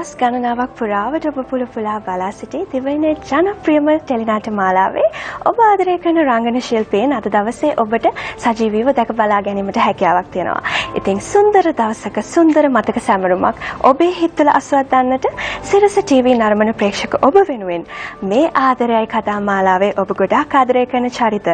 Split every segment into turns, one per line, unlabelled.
දවස් ගණනාවක් පුරාවට ඔබ පුලා බලා සිටි දිවයිනේ ජනප්‍රියම ටෙලිනාට්‍ය මාලාවේ ඔබ ආදරය කරන රංගන ශිල්පීන් අද දවසේ ඔබට සජීවීව දැක බලා ගැනීමට හැකියාවක් තියෙනවා. ඉතින් සුන්දර දවසක සුන්දර මතක සැමරුමක් ඔබේ හිතවල අස්වද්දන්නට සිරස TV නරඹන ප්‍රේක්ෂක ඔබ වෙනුවෙන් මේ ආදරයයි කතා මාලාවේ ඔබ ගොඩාක් ආදරය කරන චරිත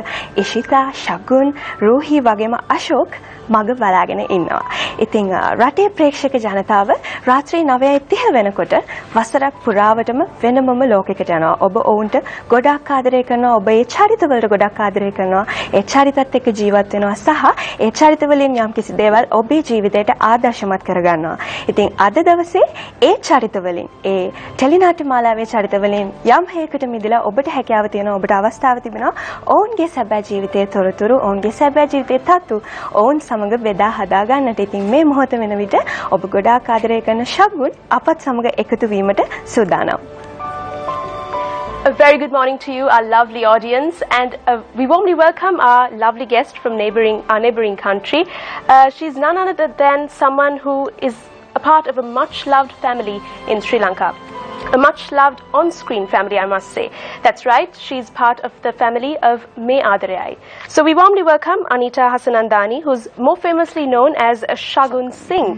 ඉෂිතා, ශගුන්, රූහි වගේම අශෝක් මග බලාගෙන ඉන්නවා. ඉතින් රටේ ප්‍රේක්ෂක ජනතාව රාත්‍රී 9:30 වෙනකොට වසරක් පුරාවටම වෙනමම ලෝකයකට යනවා. ඔබ ඔවුන්ට ගොඩාක් ආදරය කරනවා. ඔබ ඒ චරිතවලට ගොඩාක් ආදරය කරනවා. ඒ චරිතත් එක්ක ජීවත් වෙනවා සහ ඒ චරිතවලින් යම්කිසි දේවල් ඔබේ ජීවිතයට ආදර්ශමත් කරගන්නවා. ඉතින් අද දවසේ ඒ චරිතවලින් ඒ ටෙලිනාට්‍ය මාලාවේ චරිතවලින් යම් හේයකට මිදලා ඔබට හැකියාව තියෙනවා. ඔබට අවස්ථාව තිබෙනවා. ඔවුන්ගේ සැබෑ ජීවිතයේ තොරතුරු, ඔවුන්ගේ සැබෑ ජීවිතයේ තතු ඔවුන් සමග බෙදා හදා ගන්නට. ඉතින් මේ මොහොත වෙන විට ඔබ ගොඩාක් ආදරය කරන ශගුන් අපත් සමග එකතු වීමට සූදානම්.
A very good morning to you, our lovely audience, and we warmly welcome our lovely guest from our neighbouring country. She's none other than someone who is a part of a much-loved family in Sri Lanka. A much-loved on-screen family, I must say. That's right, she's part of the family of 𝗙𝗢𝗟𝗟𝗢𝗪. So we warmly welcome Anita Hanandani, who's more famously known as Shagun Singh.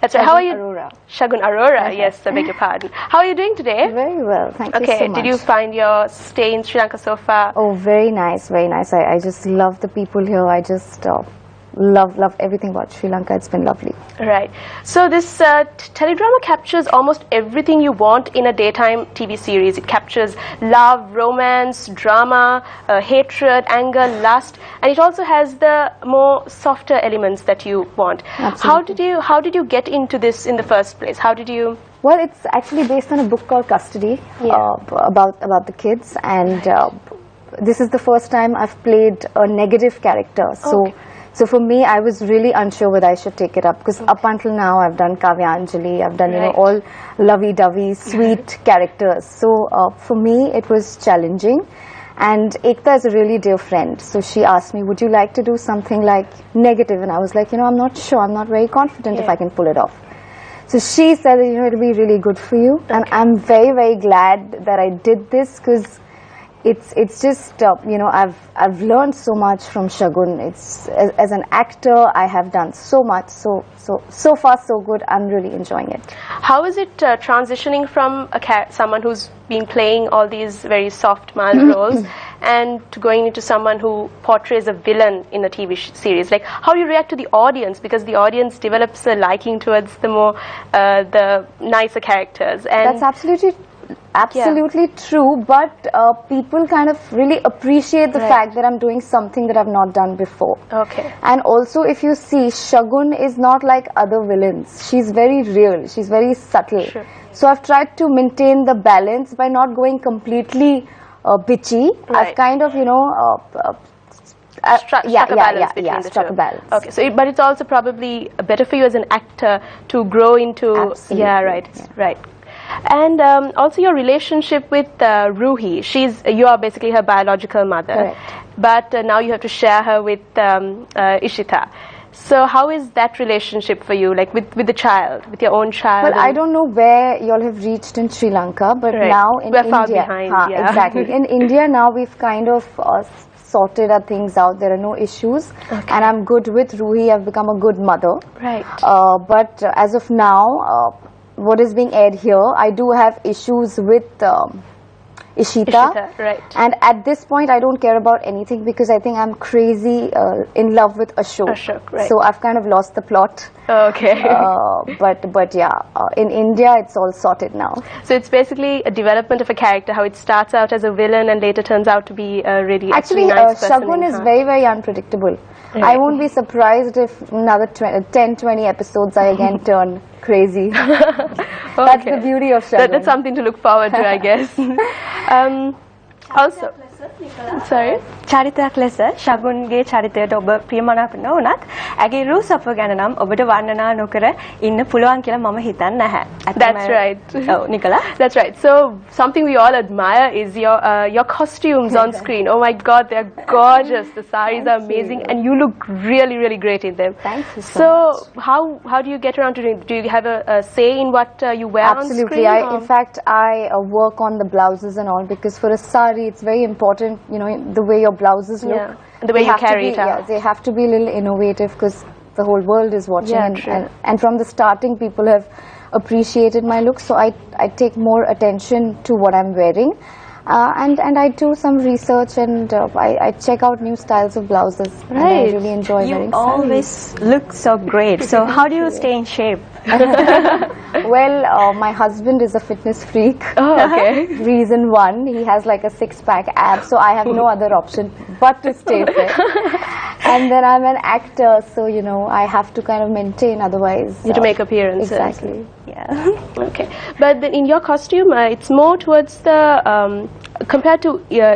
That's right. How are you?
Aurora.
Shagun Aurora, yes, I beg your pardon. How are you doing today?
Very well, thank you
Okay,
so much.
did you find your stay in Sri Lanka so far?
Oh, very nice, very nice. I just love the people here. I just love everything about Sri Lanka. It's been lovely.
Right. So this teledrama captures almost everything you want in a daytime TV series. It captures love, romance, drama, hatred, anger, lust, and it also has the more softer elements that you want.
Absolutely.
How did you get into this in the first place? How did you?
Well, it's actually based on a book called Custody, about the kids, and this is the first time I've played a negative character. So for me, I was really unsure whether I should take it up, because up until now I've done 𝗙𝗢𝗟𝗟𝗢𝗪, I've done all lovey-dovey, sweet characters. So for me it was challenging, and Ekta is a really dear friend. So she asked me, would you like to do something like negative? And I was like, I'm not sure, I'm not very confident if I can pull it off. So she said, it'll be really good for you, and I'm very, very glad that I did this, because it's just I've learned so much from Shagun. It's as an actor I have done so much, so far so good. I'm really enjoying it.
How is it transitioning from someone who's been playing all these very soft, mild roles and to going into someone who portrays a villain in a TV series? Like, how do you react to the audience, because the audience develops a liking towards the more the nicer characters? And
that's absolutely true, but people kind of really appreciate the fact that I'm doing something that I've not done before.
Okay.
And also, if you see, Shagun is not like other villains. She's very real, she's very subtle.
Sure.
So I've tried to maintain the balance by not going completely bitchy. I've kind of
struck a balance between the
struck
two.
a balance.
Okay, so but it's also probably better for you as an actor to grow into.
Absolutely.
Right. And also your relationship with Ruhi. You are basically her biological mother.
Correct.
But now you have to share her with Ishita. So how is that relationship for you, like with the child, with your own child?
Well, I don't know where y'all have reached in Sri Lanka, but now in
We're
India,
far behind,
exactly. In India now we've kind of sorted our things out. There are no issues, and I'm good with Ruhi. I've become a good mother.
Right.
But as of now, what is being aired here, I do have issues with Ishita,
right.
And at this point I don't care about anything, because I think I'm crazy in love with Ashok,
right.
So I've kind of lost the plot.
Okay.
But in India it's all sorted now.
So it's basically a development of a character, how it starts out as a villain and later turns out to be a really
actually
nice person.
Shagun is very, very unpredictable.
Right.
I won't be surprised if another 10-20 episodes I again turn crazy. That's the beauty of Shagun.
That's something to look forward to, I guess. Also, Sorry.
චරිතයක් ලෙස ශගුන්ගේ චරිතයට ඔබ ප්‍රියමනාප නොවුනත් ඇගේ රූ සප ගැන නම් ඔබට වර්ණනා නොකර ඉන්න පුළුවන් කියලා මම හිතන්නේ නැහැ.
That's right.
ඔව් නිකලා.
That's right. So something we all admire is your costumes on screen. Oh my God, they're gorgeous. The saris are amazing, and you look really, really great in them.
Thank you so
So
much.
how do you get around to doing? Do you have a say in what you wear on
Absolutely.
screen?
In fact, I work on the blouses and all, because for a sari, it's very important, you know, the way your blouses look.
Yeah. And the way
They
you
have to
carry
be-
it out.
Yeah, they have to be a little innovative, because the whole world is watching.
Yeah,
and,
true.
and from the starting, people have appreciated my look, so I take more attention to what I'm wearing. And I do some research, and I check out new styles of blouses. And I
Right.
really enjoy
You
wearing saris.
always look so great. So how do you stay in shape?
Well, my husband is a fitness freak.
Oh, okay.
Reason one, he has like a six-pack ab, so I have no other option but to stay fit. And then I'm an actor, so you know I have to kind of maintain, otherwise.
You have to make appearances.
Exactly.
Yeah.
Okay, but then in your costume, it's more towards the compared to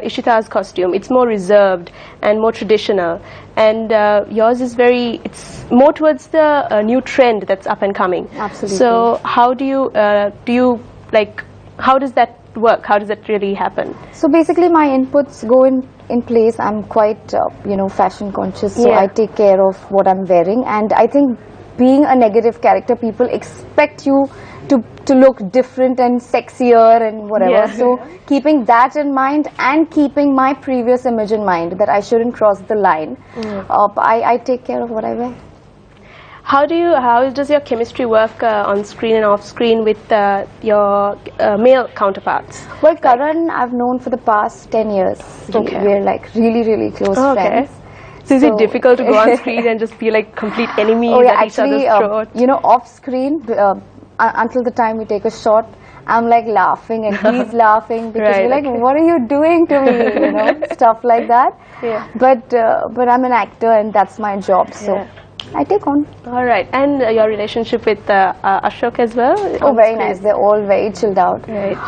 Ishita's costume, it's more reserved and more traditional, and yours is it's more towards the new trend that's up and coming.
Absolutely.
So how do you like? How does that work? How does that really happen?
So basically, my inputs go in place. I'm quite fashion conscious, so
Yeah.
I take care of what I'm wearing, and I think being a negative character, people expect you to look different and sexier and whatever.
Yeah.
So keeping that in mind, and keeping my previous image in mind, that I shouldn't cross the line, I take care of what I wear.
How does your chemistry work on screen and off screen with your male counterparts?
Well, Karan, I've known for the past 10 years.
Okay.
We're like really, really close
Okay.
friends.
So is it difficult to go on screen and just be like complete enemies
Oh yeah,
at each
actually,
other's throat?
off screen, until the time we take a shot, I'm like laughing and he's laughing, because
Right,
we're like,
okay.
what are you doing to me? Stuff like that.
Yeah.
But I'm an actor, and that's my job, so
Yeah.
I take on.
All right, and your relationship with Ashok as well?
Oh,
on
very
screen?
nice. They're all very chilled out.
Right.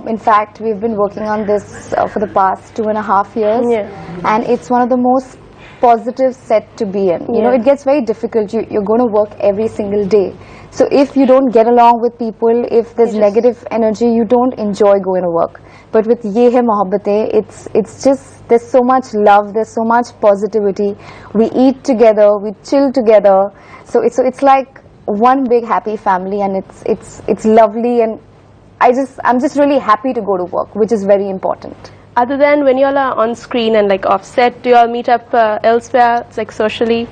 In fact, we've been working on this for the past 2.5 years,
Yeah.
and it's one of the most positive set to be in.
Yeah.
It gets very difficult. You're going to work every single day. So if you don't get along with people, if there's negative energy, you don't enjoy going to work. But with Ye Hai Mohabbatein, it's just, there's so much love, there's so much positivity. We eat together, we chill together. So it's like one big happy family, and it's lovely, and I'm just really happy to go to work, which is very important.
Other than when you all are on screen and like offset, do you all meet up elsewhere, like socially?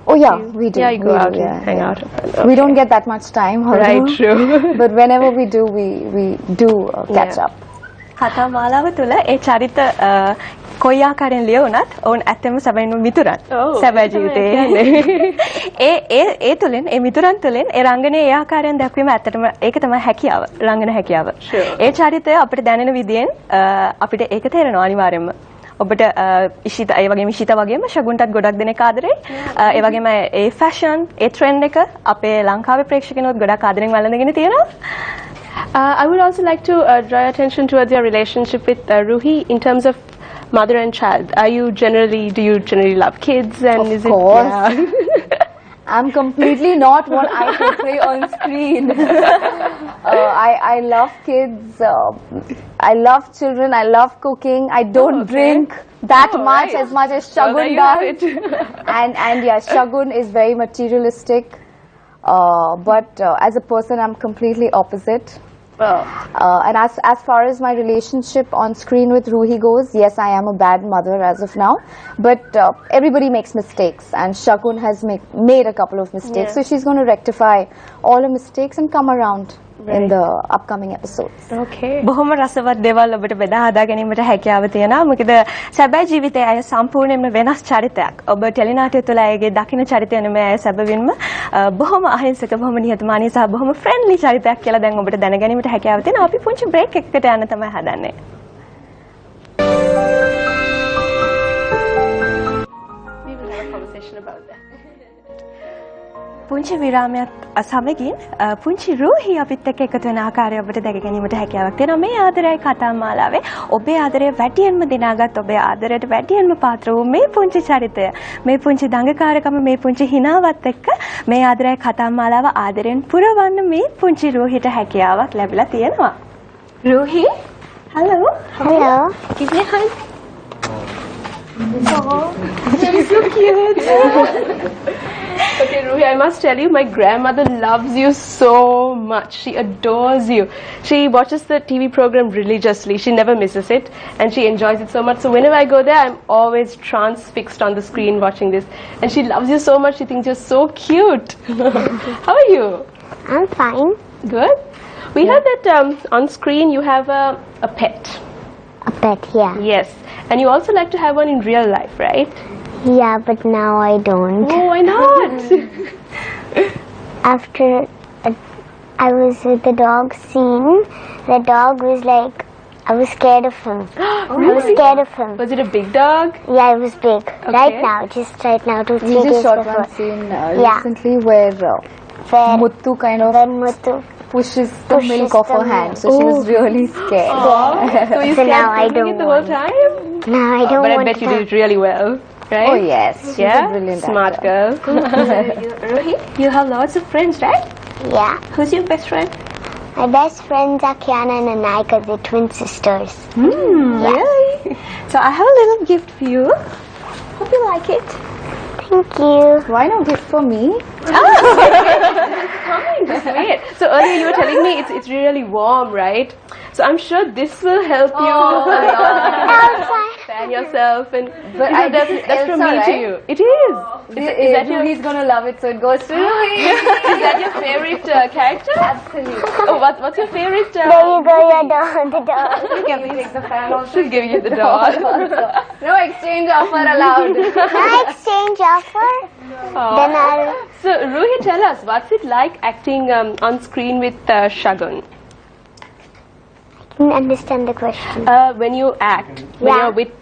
Oh yeah, we do.
Yeah, you go
We
out
do,
and hang out.
We don't get that much time,
Right,
however.
true.
But whenever we do, we do catch
Yeah.
up.
කතා මාලාව තුළ ඒ චරිත කොයි ආකාරයෙන් ලියවුණත් ඔවුන් ඇත්තම සැබවින්ම මිතුරන්
Oh,
සැබෑ
තමයි
ජීවිතේ ඒ තුලින් ඒ මිතුරන් තුලින් ඒ රංගනයේ ඒ ආකාරයෙන් දැක්වීම ඇත්තටම ඒක තමයි හැකියාව රංගන හැකියාව.
Sure.
ඒ චරිතය අපිට දැනෙන විදියෙන් අපිට ඒක තේරෙනවා අනිවාර්යයෙන්ම. ඔබට ඉෂිත ඒ වගේම ඉෂිත වගේම ශගුන්ටත් ගොඩක් දෙනෙක් ආදරේ. ඒ වගේම ඒ ෆැෂන් ඒ ට්‍රෙන්ඩ් එක අපේ ලංකාවේ ප්‍රේක්ෂකයන්වත් ගොඩක් ආදරෙන් වළඳගෙන තියෙනවා.
I would also like to draw your attention towards your relationship with Ruhi in terms of mother and child. Do you generally love kids? And
Of
is
course.
It, yeah.
I'm completely not what I portray on screen. I love kids. I love children. I love cooking. I don't
okay.
drink that
Oh,
much
right.
as much as
Well, there
Shagun
you have
does.
it.
and yeah, Shagun is very materialistic. But as a person, I'm completely opposite.
Well,
And as far as my relationship on screen with Ruhi goes, yes, I am a bad mother as of now. But everybody makes mistakes, and Shagun has made a couple of mistakes.
Yeah.
So she's going to rectify all her mistakes and come around in the upcoming episodes.
okay.
බොහොම රසවත් දේවල් ඔබට බෙදා හදා ගැනීමට හැකියාව තියෙනවා. මොකද සැබෑ ජීවිතයේ අය සම්පූර්ණයෙන්ම වෙනස් චරිතයක්. ඔබ ටෙලිනාට්‍ය තුළ අයගේ දකින්න චරිතය නෙමෙයි අය සැබවින්ම බොහොම අහිංසක, බොහොම නිහතමානී සහ බොහොම ෆ්‍රෙන්ඩ්ලි චරිතයක් කියලා දැන් ඔබට දැන ගැනීමට හැකියාව තියෙනවා. අපි පුංචි බ්‍රේක් එකකට යන්න තමයි හදන්නේ.
We will have a conversation about that.
පුංචි විරාමයක් සමගින් පුංචි රූහි අපිත් එක්ක එකතු වෙන ආකාරය ඔබට දැක ගැනීමට හැකියාවක් තියෙනවා මේ ආදරයයි කතා මාලාවේ. ඔබේ ආදරය වැඩියෙන්ම දිනාගත් ඔබේ ආදරයට වැඩියෙන්ම පාත්‍ර වූ මේ පුංචි චරිතය, මේ පුංචි දඟකාරකම, මේ පුංචි හිනාවත් එක්ක මේ ආදරයයි කතා මාලාව ආදරෙන් පුරවන්න මේ පුංචි රූහිට හැකියාවක් ලැබිලා තියෙනවා. රූහි, hello.
Hello.
Give me a hug. Oh, she's so cute.
Okay, Ruhi, I must tell you, my grandmother loves you so much. She adores you. She watches the TV program religiously. She never misses it, and she enjoys it so much. So whenever I go there, I'm always transfixed on the screen watching this. And she loves you so much. She thinks you're so cute. How are you?
I'm fine.
Good. We heard that on screen you have a pet.
A pet, yeah.
Yes, and you also like to have one in real life, right?
Yeah, but now I don't.
Oh, why not?
After I was with the dog scene, the dog was like, I was scared of him. I was scared of him.
Was it a big dog?
Yeah, it was big. Right now, just right now, 2-3
We
days
just shot
before.
one scene
Yeah.
recently where
Where
Muttu kind of
when Muthu
pushes the
pushes
milk off
the
her hand,
milk.
so she was really scared.
So you
So now
kept
I
doing
don't
it the whole
want.
time?
No, I don't
But I
want
bet you
to.
did it really well, right?
Oh yes, she's
Yeah?
a brilliant
Smart
actor.
girl.
Ruhi, you have lots of friends, right?
Yeah.
Who's your best friend?
My best friends are Kiana and Anaika, they're twin sisters.
Really? So I have a little gift for you. Hope you like it.
Thank you.
Why no gift for me?
Wait. So earlier you were telling me it's really warm, right? So I'm sure this will help you a lot.
Elsa.
Fan yourself and
But
you know,
this is
that's from
Elsa,
me to
right?
you. It is. Is that your
Ruhi's gonna love it, so it goes to Ruhi.
is that your favorite character?
Absolutely.
Oh, what's your favorite?
There you go, your dog, the dog.
Can we take the fan also?
She's giving you the doll.
No exchange offer allowed.
Can I exchange offer? Then I'll...
So Ruhi, tell us, what's it like acting on screen with Shagun?
didn't understand the question.
When you act, when
Yeah.
you're with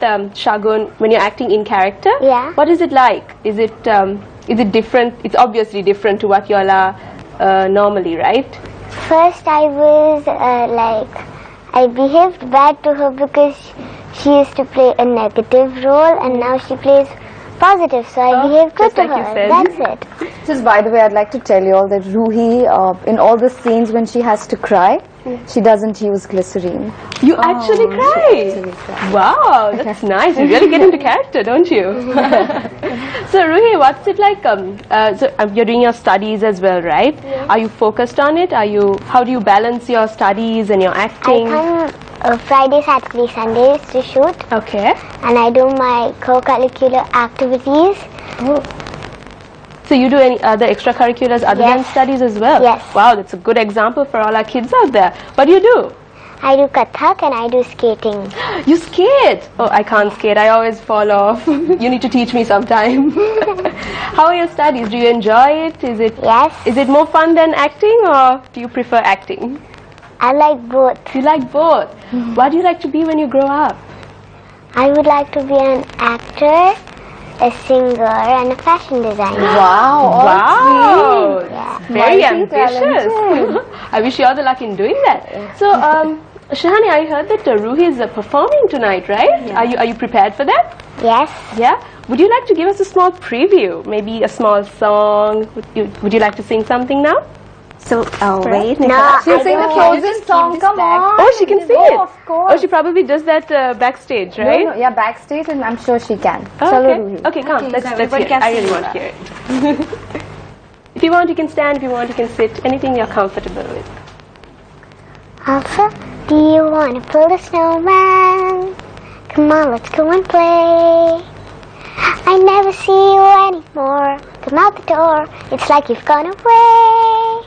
Shagun, when you're acting in character,
Yeah.
what is it like? Is it different? It's obviously different to what you all are normally, right?
First I was I behaved bad to her because she used to play a negative role and now she plays positive, so I behaved good
just
to
like you
her.
said.
That's it.
Just by the way, I'd like to tell you all that Ruhi, in all the scenes when she has to cry, she doesn't use glycerine.
You actually cry. Wow, that's nice. You really get into character, don't you? So Ruhi, what's it like? You're doing your studies as well, right?
Yeah.
Are you focused on it? How do you balance your studies and your acting?
I come Friday, Saturday, Sundays to shoot
Okay.
and I do my co-curricular activities.
So you do any other extracurriculars other than
Yes.
studies as well?
Yes.
Wow, that's a good example for all our kids out there. What do you do?
I do Kathak and I do skating.
You skate? Oh, I can't skate. I always fall off. You need to teach me sometime. How are your studies? Do you enjoy it?
Yes.
Is it more fun than acting or do you prefer acting?
I like both.
You like both. What do you like to be when you grow up?
I would like to be an actor, a singer and a fashion designer.
Wow,
Wow,
Yeah.
very
Multi-talented.
ambitious. I wish you all the luck in doing that. So, Shahani, I heard that Ruhi is performing tonight, right?
Yeah.
Are you prepared for that?
Yes.
Yeah. Would you like to give us a small preview? Maybe a small song? Would you like to sing something now?
So, wait,
No,
Nicola.
She'll
I
sing the
don't.
Frozen song, come on.
Oh, she can sing
Oh,
it.
of course.
Oh, she probably does that backstage, right?
No, yeah, backstage and I'm sure she can.
Oh,
Chalo,
okay.
Ruhi.
Okay, come.
Okay,
Let's
so
hear
everybody
it.
can
I really
sing
want to hear it. If you want, you can stand. If you want, you can sit. Anything you're comfortable with.
Elsa, do you want to build a snowman? Come on, let's go and play. I never see you anymore. Come out the door, it's like you've gone away.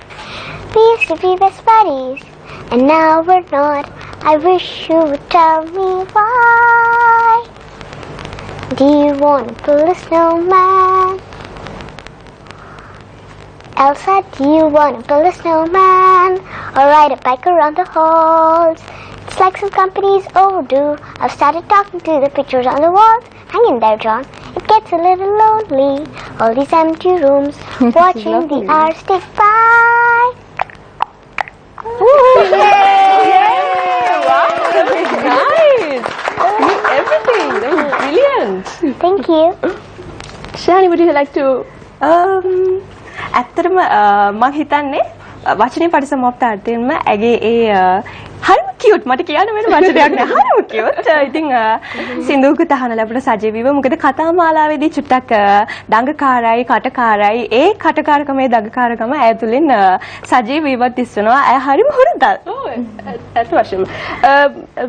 We used to be best buddies, and now we're not. I wish you would tell me why. Do you want to build a snowman? Elsa, do you want to build a snowman or ride a bike around the halls? It's like some company's overdue. I've started talking to the pictures on the walls. Hang in there, John. It gets a little lonely. All these empty rooms, watching the hours tick by.
Wow, that was nice. Everything, that was brilliant.
Thank you.
Shani, would you like to?
ඇත්තටම මම හිතන්නේ වචනේ පරිසමාප්තාර්ථයෙන්ම ඇගේ ඒ හරිම cute මට කියන්න වෙන වචනයක් නෑ හරිම කියුට් ඉතින් සින්දුවක තහන ලැබුණ සජීවීව මොකද කතා මාලාවේදී චුට්ටක් දඟකාරයි කටකාරයි ඒ කටකාරකමේ දඟකාරකම ඇතුලින් සජීවීවත් ඉස්සනවා ඇය හරිම හුරුදල්
That's awesome.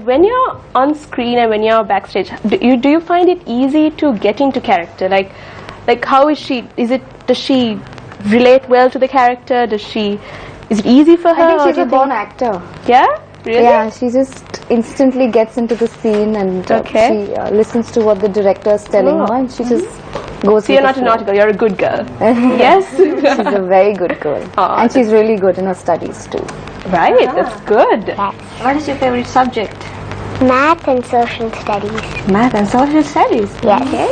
When you're on screen and when you're backstage, do you find it easy to get into character? Like how is she? Does she relate well to the character? Is it easy for her?
I think she's a born actor.
Yeah, really.
Yeah, she just instantly gets into the scene and she listens to what the director is telling her, and she just goes.
So you're not a naughty girl. You're a good girl. Yes.
She's a very good girl, and she's really good in her studies too.
Right, that's good.
Yes.
What is your favorite subject?
Math and social studies.
Math and social studies.
Yes.
Okay.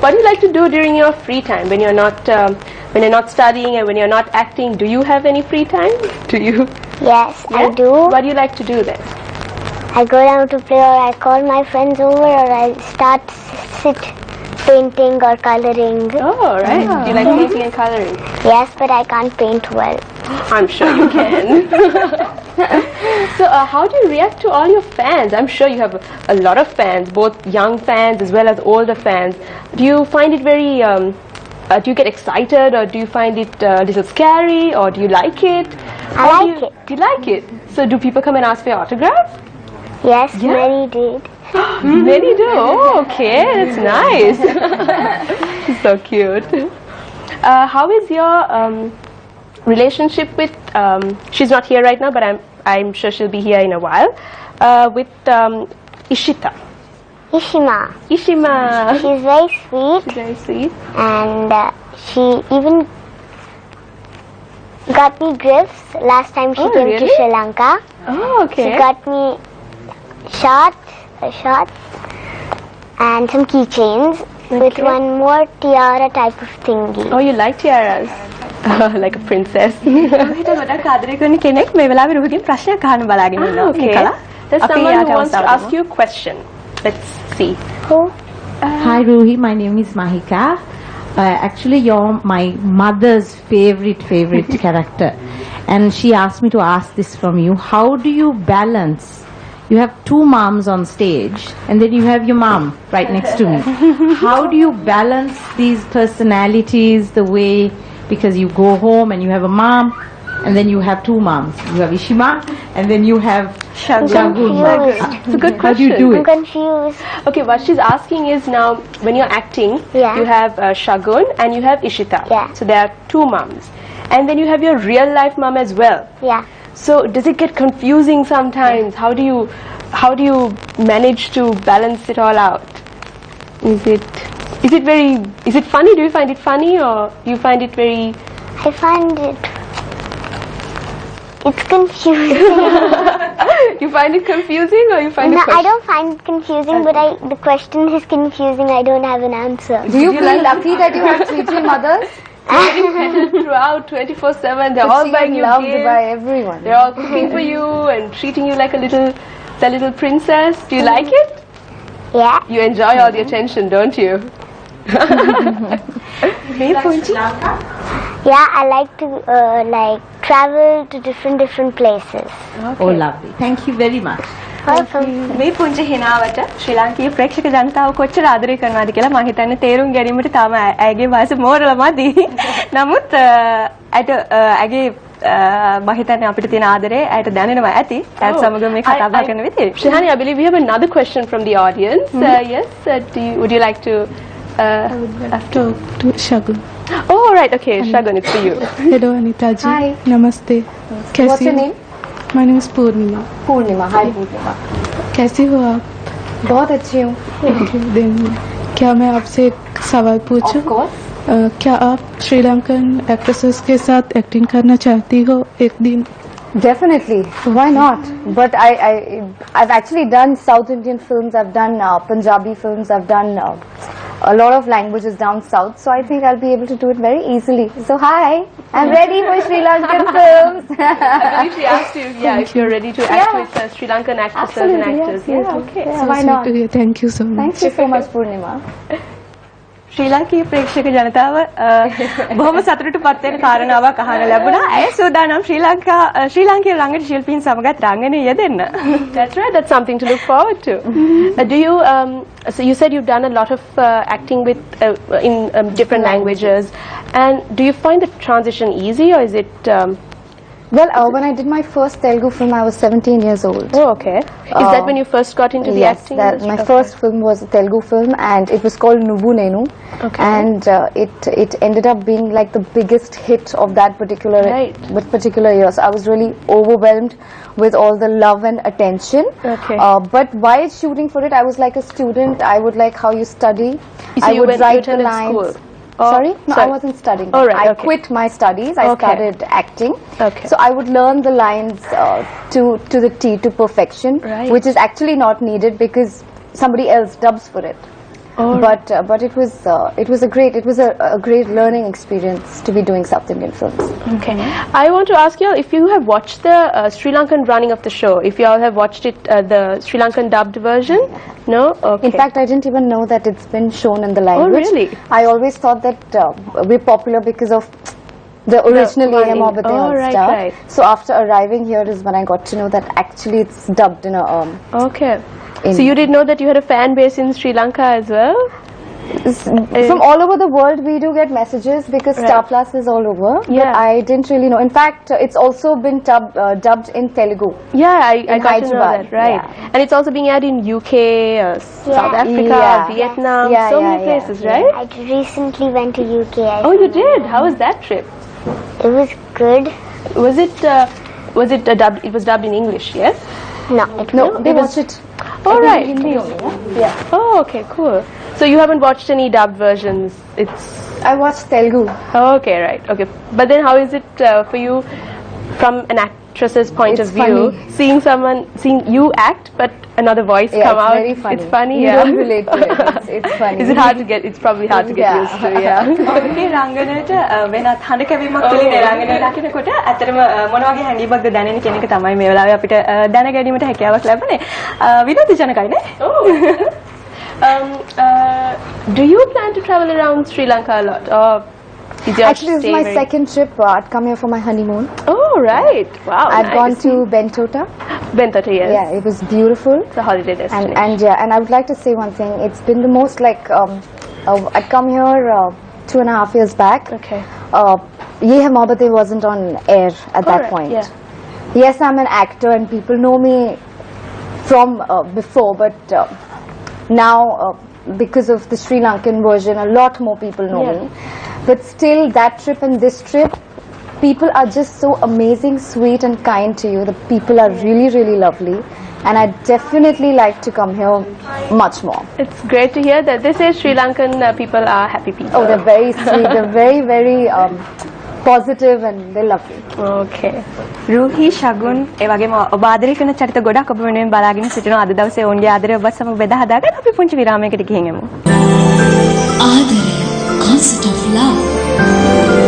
What do you like to do during your free time when you're not studying and when you're not acting? Do you have any free time? Do you?
Yes,
Yeah?
I do.
What do you like to do then?
I go down to play, or I call my friends over, or I start sit painting or coloring.
Oh, right. Do you like painting and coloring?
Yes, but I can't paint well.
I'm sure you can. So, how do you react to all your fans? I'm sure you have a lot of fans, both young fans as well as older fans. Do you find it very? Do you get excited, or do you find it a little scary, or do you like it?
I like it.
Do you like it? So, do people come and ask for your autograph?
Yes,
Yeah.
many did.
Many do. Oh, okay, that's nice. So cute. How is your relationship with? She's not here right now, but I'm sure she'll be here in a while. With Ishita.
Ishima.
Ishima.
She's very sweet,
She's very sweet.
and she even got me gifts last time she
Oh,
came to
really?
Sri Lanka.
Oh, okay.
She got me shots and some keychains with
Okay.
one more tiara type of thingy.
Oh, you like tiaras? Like a princess.
හිත ගොඩක් ආදරය කරන කෙනෙක් මේ වෙලාවේ රුහිගෙන් ප්‍රශ්නයක් අහන්න බලාගෙන ඉන්නවා.
Okay.
නිකලා.
There's
අපි
someone
යාට
who wants to
අවස්ථාව
ask you a question. Let's see.
Who?
Hi Ruhi, my name is Mahika. Actually, you're my mother's favorite character, and she asked me to ask this from you. How do you balance? You have two moms on stage, and then you have your mom right next to me. How do you balance these personalities the way, because you go home and you have a mom, and then you have two moms. You have Ishima, and then you have Shagun.
confused.
It's a good
How do you
question.
do
I'm
it?
confused.
Okay, what she's asking is now when you're acting,
Yeah.
you have Shagun and you have Ishita.
Yeah.
So there are two moms. And then you have your real life mom as well.
Yeah.
So does it get confusing sometimes? How do you manage to balance it all out? Is it funny? Do you find it funny, or do you find it very?
I find it's confusing.
You find it confusing, or you find
No,
it?
I don't find it confusing, but the question is confusing. I don't have an answer.
Do you feel lucky that you have 3 mothers?
Throughout 24/7, they're all
She
buying
is
you
loved
gifts.
by everyone.
They're all cooking for you and treating you like the little princess. Do you like it?
Yeah.
You enjoy all the attention, don't you?
Yeah, I like to travel to different places.
Oh, lovely. Thank you very much.
Welcome.
මේ පුංචි හිනාවට ශ්‍රී ලාංකීය ප්‍රේක්ෂක ජනතාව කොච්චර ආදරය කරනවද කියලා මම හිතන්නේ තේරුම් ගැනීමට තාම ඇගේ වයස මෝරලා මදි. නමුත් ඇගේ මම හිතන්නේ අපිට තියෙන ආදරේ ඇයට දැනෙනවා ඇති. ඇත් සමග මේ කතා බහ කරන විදිහේ.
Shihani, I believe we have another question from the audience. Yes, would you like to?
To Shagun.
Oh, right. Okay, Shagun, it's for you.
Hello, Anita ji.
Hi.
Namaste.
What's your name?
My name is Purnima.
Purnima. Hi Purnima.
कैसी हो आप?
बहुत अच्छी हूँ.
दिन क्या मैं आपसे एक सवाल पूछूं?
Of course.
क्या आप श्रीलंकन एक्ट्रेसेस के साथ एक्टिंग करना चाहती हो एक दिन?
Definitely. Why not? But I've actually done South Indian films. I've done Punjabi films. I've done a lot of languages down south, so I think I'll be able to do it very easily. So hi, I'm ready for Sri Lankan films.
I believe she asked you, if you're ready to act with Sri Lankan actresses and actors.
Yes,
Okay.
So why not?
Thank you so much.
Thank you so much, Purnima.
ශ්‍රී ලංකීය ප්‍රේක්ෂක ජනතාව බොහොම සතුටටපත් වෙන කාරණාවක් අහන්න ලැබුණා. ඒ සූදානම් ශ්‍රී ලාංකීය රංගන ශිල්පීන් සමගත් රංගනයේ යෙදෙන්න.
That's right. That's something to look forward to. Do you? So you said you've done a lot of acting with in different languages, and do you find the transition easy, or is it?
Well, when I did my first Telugu film, I was 17 years old.
Oh, okay. Is that when you first got into the acting?
Yes, my first film was a Telugu film, and it was called Nubu Nenu.
Okay.
And it ended up being like the biggest hit of that particular year. So I was really overwhelmed with all the love and attention.
Okay.
But while shooting for it, I was like a student. I would like how you study.
So
I
you
would
went
write
to
the
attend
lines.
school?
Sorry? No, I
sorry.
wasn't studying.
Oh, right,
I
okay.
quit my studies. I
Okay.
started acting.
Okay.
So I would learn the lines to the T, to perfection,
Right.
which is actually not needed because somebody else dubs for it.
Oh,
But it was a great learning experience to be doing South Indian films.
Okay. I want to ask you all if you have watched the Sri Lankan running of the show. If you all have watched it, the Sri Lankan dubbed version. No. Okay.
In fact, I didn't even know that it's been shown in the language.
really?
I always thought that we're popular because of the original
one
A.M.
in-
Orbit
Oh, right,
star.
right.
So after arriving here is when I got to know that actually it's dubbed in a
Okay.
in-
So you did know that you had a fan base in Sri Lanka as well?
from all over the world. We do get messages because Star Plus is all over.
Yeah.
But I didn't really know. In fact, it's also been dubbed in Telugu.
Yeah, I
In
got to know
Hyderabad,
that, right.
yeah.
And it's also being aired in UK, South Africa,
Yeah.
Vietnam,
Yeah,
so
yeah,
many
yeah.
places, right?
I recently went to UK.
Oh, you did? How was that trip?
It was good.
Was it dubbed? It was dubbed in English, yes?
No, it
No,
was.
they watch it.
Oh, right.
Hindi only, yeah?
Oh, okay, cool. So you haven't watched any dubbed versions? It's
I watched Telugu.
okay, right? Okay, but then how is it for you, from an actress's point
It's
of view,
funny.
seeing you act, but another voice
Yeah,
come
it's
out?
very funny.
It's funny,
You
yeah.
don't relate to it. It's funny.
Is it hard to get? It's probably hard to get
Yeah.
used to. Yeah.
ඔබගේ රංගනයට වෙනත් හඬ කැවීමක් තුළින් රංගනය දකිනකොට ඇත්තටම මොන වගේ හැඟීමක්ද දැනෙන කියන එක තමයි මේ වෙලාවේ අපිට දැන ගැනීමට හැකියාවක් ලැබුණේ. විනෝදජනකයි නේ?
Do you plan to travel around Sri Lanka a lot, or is your
Actually, this
stay
is my
very-
second trip. I'd come here for my honeymoon.
Oh, right! Wow.
I'd gone to Bentota.
Bentota, yes.
Yeah, it was beautiful.
It's a holiday destination.
And I would like to say one thing. It's been the most like I'd come here 2.5 years back.
Okay.
Ye Hai Mohabbatein wasn't on air at that
Alright,
point.
yeah.
Yes, I'm an actor and people know me from before, but now because of the Sri Lankan version, a lot more people know
Yeah.
me. But still, that trip and this trip, people are just so amazing, sweet and kind to you. The people are really, really lovely. And I'd definitely like to come here much more.
It's great to hear that. They say Sri Lankan people are happy people.
Oh, they're very sweet. They're very, very positive and they're lovely.
Okay.
රූහි ශගුන් ඒ වගේම ඔබ ආදරය කරන චරිත ගොඩක් ඔබ වෙනුවෙන් බලාගෙන සිටිනවා. අද දවසේ ඔවුන්ගේ ආදරය ඔබත් සමග බෙදා හදාගන්න අපි පුංචි විරාමයකට ගිහින් එමු.
ආදරය concept of love.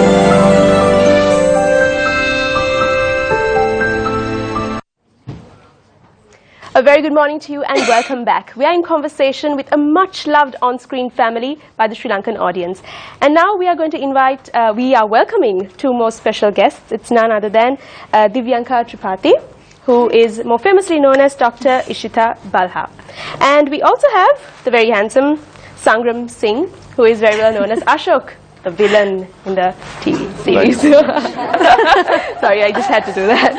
A very good morning to you and welcome back. We are in conversation with a much loved on-screen family by the Sri Lankan audience. And now we are going to invite, we are welcoming two more special guests. It's none other than 𝗙𝗢𝗟𝗟𝗢𝗪, who is more famously known as Dr. Ishita Balha. And we also have the very handsome Sangram Singh, who is very well known as Ashok, the villain in the TV series. Sorry, I just had to do that.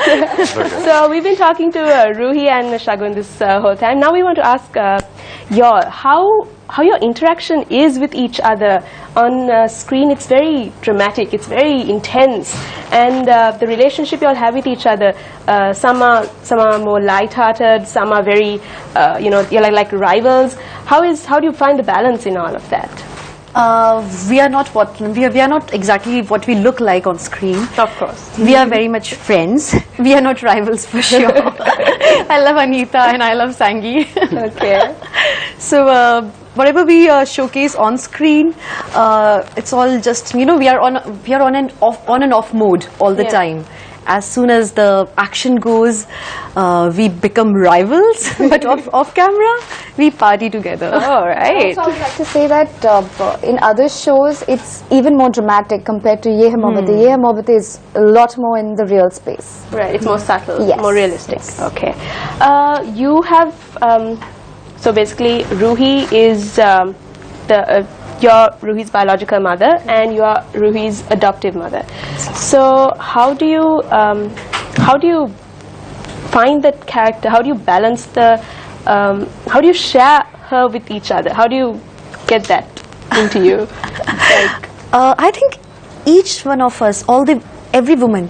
So we've been talking to Ruhi and Shagun this whole time. Now we want to ask how your interaction is with each other on screen. It's very dramatic, it's very intense, and the relationship you all have with each other. Some are more light-hearted, some are very, you're like rivals. How do you find the balance in all of that?
We are not exactly what we look like on screen.
Of course.
We are very much friends. We are not rivals for sure. I love Anita and I love Sangi.
Okay.
So whatever we showcase on screen, it's all just, you know, we are on and off mode all the time. As soon as the action goes, we become rivals, but off camera, we party together.
All right.
Also, I would like to say that in other shows, it's even more dramatic compared to Ye Hai Mohabbat. Ye Hai Mohabbat is a lot more in the real space.
Right, it's more subtle,
Yes.
more realistic.
Yes.
Okay. You have, so basically, Ruhi is you're Ruhi's biological mother and you are Ruhi's adoptive mother. So how do you find that character? How do you balance how do you share her with each other? How do you get that into you? Like,
I think each one of us, every woman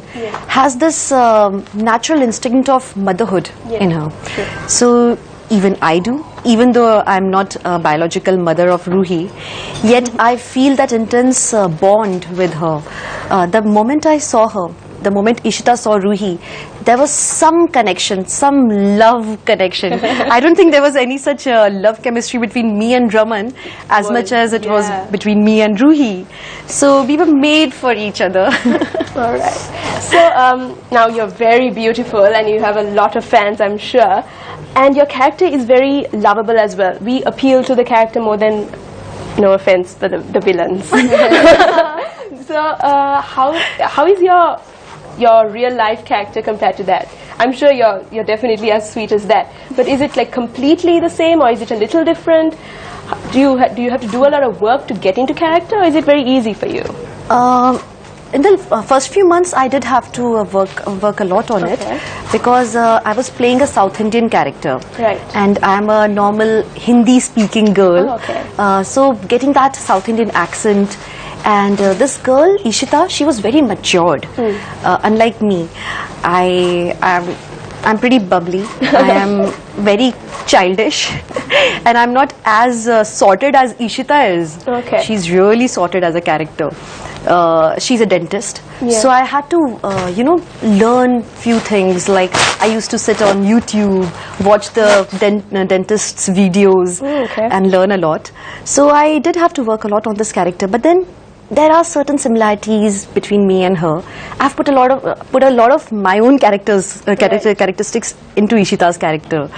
has this natural instinct of motherhood in her. So even I do, even though I'm not a biological mother of Ruhi, yet I feel that intense bond with her. The moment I saw her, the moment Ishita saw Ruhi, there was some connection, some love connection. I don't think there was any such love chemistry between me and Raman as much as it was between me and Ruhi. So we were made for each other.
all right. So now you're very beautiful and you have a lot of fans, I'm sure. And your character is very lovable as well. We appeal to the character more than, no offense, the villains. So how is your real life character compared to that? I'm sure you're definitely as sweet as that. But is it like completely the same, or is it a little different? Do you have to do a lot of work to get into character, or is it very easy for you?
In the first few months, I did have to work a lot on it, because I was playing a South Indian character,
Right.
and I'm a normal Hindi-speaking girl.
Oh, okay.
So getting that South Indian accent, and this girl Ishita, she was very matured, unlike me. I'm pretty bubbly. I am very childish, and I'm not as sorted as Ishita is.
Okay.
She's really sorted as a character. She's a dentist, so I had to learn few things. Like I used to sit on YouTube, watch the dentist's videos, and learn a lot. So I did have to work a lot on this character, but then there are certain similarities between me and her. I've put a lot of my own characteristics into Ishita's character.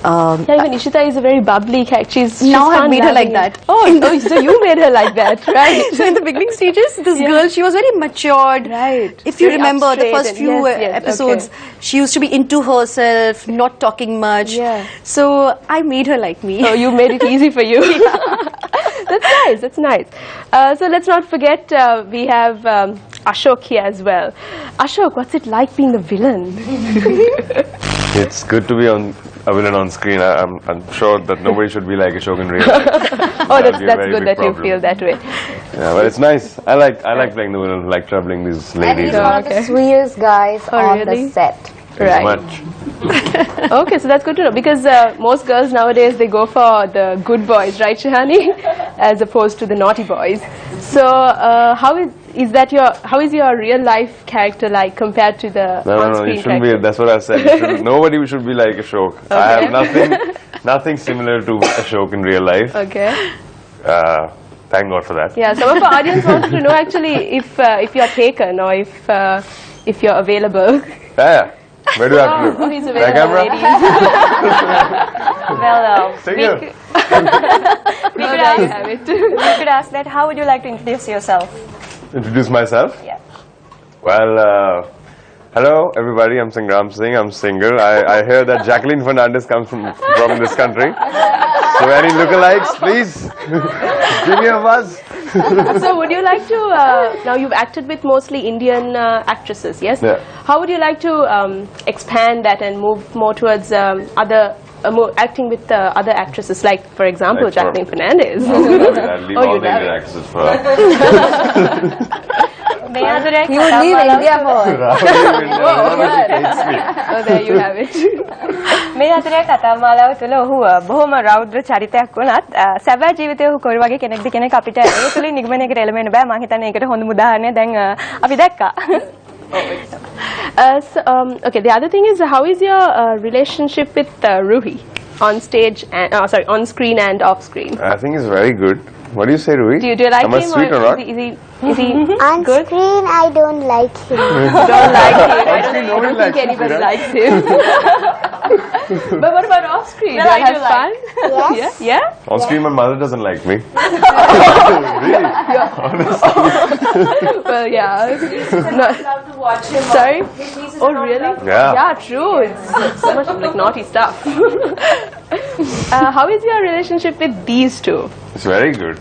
Even Ishita is a very bubbly character. She's
Now I've
fun,
made her like
loving.
that.
Oh, so you made her like that, right?
So in the beginning stages, this girl, she was very matured.
Right.
If you
Very
remember the
upstraight
first
and-
few
yes,
episodes, she used to be into herself, not talking much.
Yeah.
So I made her like me.
So you made it easy for you. That's nice. That's nice. So let's not forget we have Ashok here as well. Ashok, what's it like being the villain?
It's good to be a villain on screen. I'm sure that nobody should be like Ashok in real life.
Oh,
That'd
that's
be a very
good
big
that you
problem.
feel that way.
Yeah, but it's nice. I like playing the villain. Like troubling these
And
ladies.
he's one of the sweetest guys on
really?
the set.
Very much.
Okay, so that's good to know, because most girls nowadays, they go for the good boys, right, Shahani, as opposed to the naughty boys. So how is your real life character like compared to the
No,
on-screen
you shouldn't
character?
be. That's what I said. Nobody should be like Ashok. I have nothing similar to Ashok in real life.
Okay.
Thank God for that.
Yeah, some of our audience wants to know actually if you're taken or if you're available.
Yeah. Where do I have to do?
Oh, he's
The
available,
camera?
ladies. Well,
Singer.
We could ask that, how would you like to introduce yourself?
Introduce myself?
Yeah.
Well, hello everybody, I'm Sangram Singh, I'm singer. I hear that Jacqueline Fernandez comes from this country. So any lookalikes, please, give me a buzz.
So would you like to, now you've acted with mostly Indian actresses, yes?
Yeah.
How would you like to expand that and move more towards more acting with other actresses, like for example,
Like for-
Jacqueline Fernandez?
I'll leave
Oh,
all
you
the
love
Indian
it.
actresses for her.
You would leave India for her.
Oh, there you have it.
මේ අතරේ කතාමාලාව තුළ ඔහු බොහොම රෞද්‍ර චරිතයක් වුණත් සැබෑ ජීවිතයේ ඔහු කොයි වගේ කෙනෙක්ද කියන එක අපිට ඒ තුලින් නිගමනයකට එළවෙන්න බෑ. මම හිතන්නේ ඒකට හොඳම උදාහරණය දැන් අපි දැක්කා.
Okay, the other thing is, how is your relationship with Ruhi? on stage and on screen and off screen?
I think it's very good. What do you say, Rui?
Do you like
Am I
him
sweet or not?
is he
On
good?
screen, I don't like him.
Don't like him. I
Actually,
don't
nobody
think
likes
anybody
him,
likes him. But what about off screen? Do you have fun?
Yes.
Yeah? Yeah?
On screen, my mother doesn't like me. Really?
Well, yeah. No. Sorry? Oh, really?
Yeah.
Yeah, true. It's so much like naughty stuff. How is your relationship with these two?
It's very good.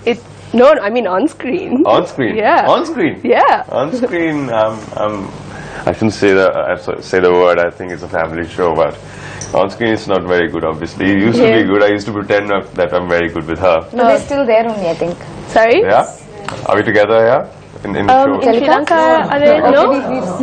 No, I mean on screen.
On screen?
Yeah.
On screen?
Yeah.
On screen, I shouldn't say the word, I think it's a family show, but on screen it's not very good, obviously. It used to be good. I used to pretend that I'm very good with her.
No, they're still there only, I think.
Sorry?
Yeah? Are we together here? In the show?
In Sri Lanka, are they,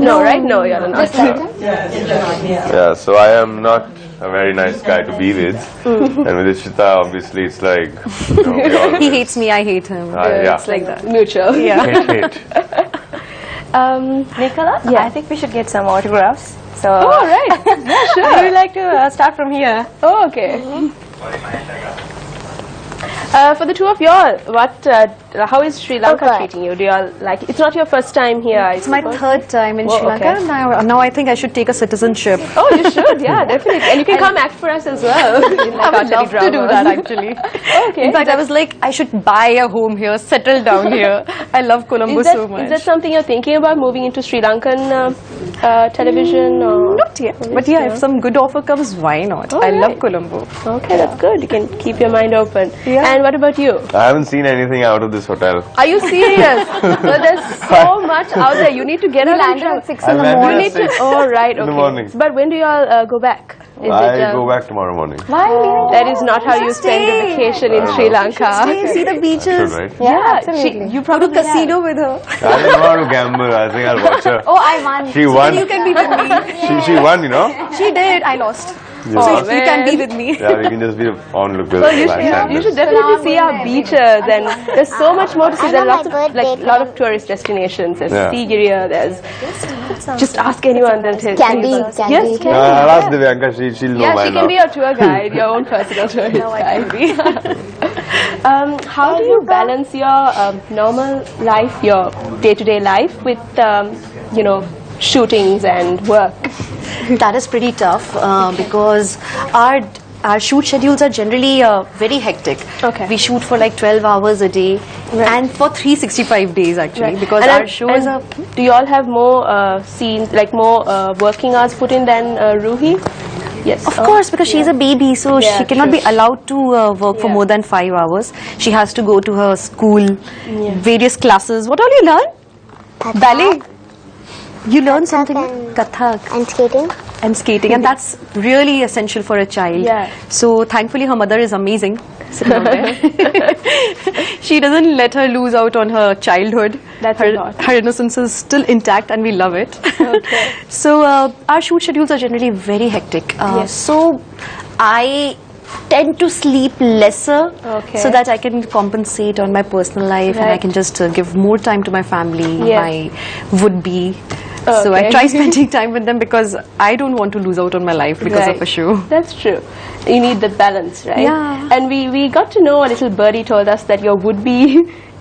no, right? No, you're not.
Yeah, so I am not a very nice guy to be with. And with Ishita, obviously, it's like, we all
He hates me, I hate him.
yeah.
It's like that. Mutual.
Hate.
Nicola, I think we should get some autographs. So,
Oh, right. Yeah, sure.
I would like to start from here.
Oh, okay. For the two of y'all, how is Sri Lanka
Okay.
treating you? Do y'all like it? It's not your first time here, I
It's my
suppose.
third time in
Oh,
Sri Lanka.
okay.
Now I think I should take a citizenship.
Oh, you should, yeah, definitely. And you can come act for us as well.
I would love to do that actually.
Okay.
In fact, I was like, I should buy a home here, settle down here. I love Colombo so much.
Is that something you're thinking about, moving into Sri Lankan television? Or?
Not yet. But yeah, if some good offer comes, why not? I love Colombo.
Okay, that's good. You can keep your mind open.
Yeah.
And what about you?
I haven't seen anything out of this hotel.
Are you serious? Well, there's so much out there. You need to get on
Landed
track.
at 6
I
in the
landed
morning.
You need to. Oh, right. Okay.
In the morning.
But when do you all go back? Is
I go back tomorrow morning.
That is not how you spend a vacation in Sri Lanka.
See the
Should,
beaches.
right?
Yeah, you probably
Go to casino with her.
I didn't want to gamble. I think I'll watch her.
Oh, I won.
She won.
You can be with me.
She won, you know.
She did. I lost.
You
So
lost.
you can be with me.
Yeah, we can just be on look with
So you should definitely see our beaches, and there's so much more to see. There are lots of lot of tourist destinations. There's
Yeah.
Sigiriya. There's just ask anyone. They'll tell
Candy,
you.
candy.
Yes, candy.
I'll ask Divyanka. She'll know
Yeah,
by
she
now.
can be your tour guide, your own personal tourist guide. How do you balance your normal life, your day-to-day life, with shootings and work?
That is pretty tough because our shoot schedules are generally very hectic.
Okay.
We shoot for like 12 hours a day and for 365 days actually because
And
our shows are...
Do you all have more scenes, like more working hours put in than Ruhi? Yes.
Of course, because she's a baby, so
Yeah,
she cannot
true.
be allowed to work for
Yeah.
more than 5 hours. She has to go to her school, various classes. What all you learn? Ballet. You learn something?
and-
Kathak
And skating.
and skating, and that's really essential for a child.
Yeah.
So thankfully, her mother is amazing. Sitting out there. She doesn't let her lose out on her childhood.
That's a lot.
Her innocence is still intact, and we love it.
Okay.
So our shoot schedules are generally very hectic.
Yes.
So I tend to sleep lesser
Okay.
so that I can compensate on my personal life and I
Right.
can just give more time to my family,
Yes.
my would-be. So I
Okay.
try spending time with them because I don't want to lose out on my life because of a show.
That's true. You need the balance, right?
Yeah.
And we got to know, a little birdie told us that your would-be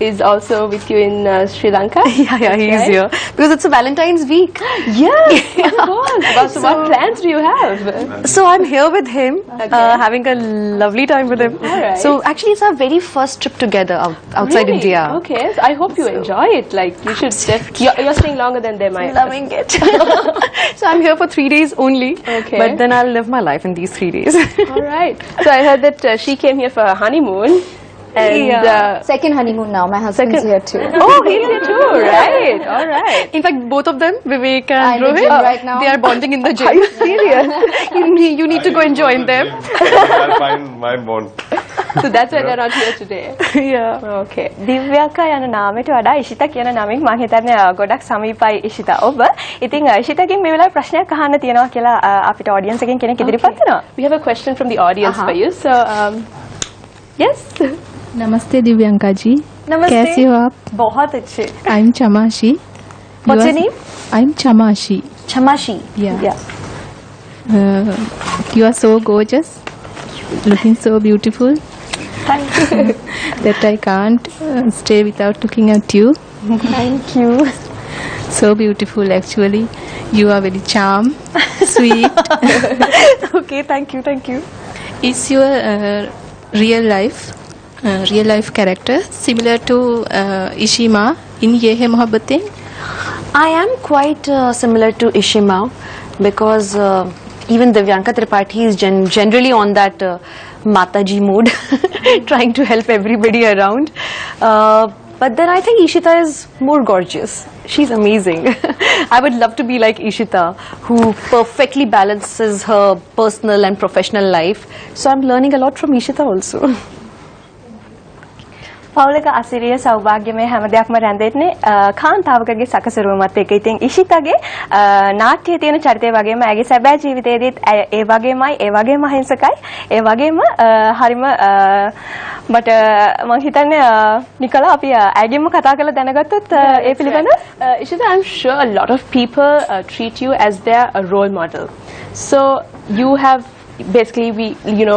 is also with you in Sri Lanka.
Yeah, he's
Right?
here because it's a Valentine's week.
Yes, of course. But so what plans do you have?
So I'm here with him, having a lovely time with him.
Alright.
So actually, it's our very first trip together outside
Really?
India.
Okay, so I hope you enjoy it. Like you should. You're staying longer than them.
Loving it. So I'm here for 3 days only.
Okay.
But then I'll live my life in these 3 days.
All right. So I heard that she came here for a honeymoon. And
Second honeymoon now. My husband's here too.
oh, he's here too, right? All right.
In fact, both of them, Vivek
I'm
and
in the
Rohit,
gym right now.
they are bonding in the gym.
Are you serious?
You need to go and join them.
I'll find my bond.
So that's why they're not here today.
Yeah.
Okay.
දිව්‍යංකා යන නාමයට වඩා ඉෂිතා කියන නමින් මම හිතන්නේ ගොඩක් සමීපයි ඉෂිතා ඔබ. ඉතින් ඉෂිතාගෙන් මේ වෙලාවේ ප්‍රශ්නයක් අහන්න තියෙනවා කියලා අපිට ඔඩියන්ස් එකෙන් කෙනෙක් ඉදිරිපත් වෙනවා.
We have a question from the audience for you. So, yes.
नमस्ते दिव्यांका जी.
नमस्ते.
कैसे हो आप?
बहुत अच्छे.
I'm Chamashi.
What's your name?
I'm Chamashi.
Chamashi.
Yeah. You are so gorgeous. looking so beautiful that I can't stay without looking at you.
Thank you.
So beautiful, actually. You are very charm, sweet.
Okay, thank you, thank you.
Is your real life character similar to Ishima in Ye Hai Mohabbatein?
I am quite similar to Ishima because even Divyanka Tripathi is generally on that Mataji mode, trying to help everybody around. But then I think Ishita is more gorgeous. She's amazing. I would love to be like Ishita, who perfectly balances her personal and professional life. So I'm learning a lot from Ishita also.
පවුලක අසිරිය සෞභාග්‍යමය හැම දෙයක්ම රැඳෙන්නේ කාන්තාවකගේ සකසරුවමත් එක්ක. ඉතින් ඉෂිතගේ නාට්‍යයේ තියෙන චරිතය වගේම ඇගේ සැබෑ ජීවිතයේදීත් ඒ වගේමයි, ඒ වගේම අහිංසකයි, ඒ වගේම හරිම මට මම හිතන්නේ නිකලා අපි ඇගෙම කතා කරලා දැනගත්තොත් ඒ පිළිබඳ
Ishita, I'm sure a lot of people treat you as their role model. So you have basically,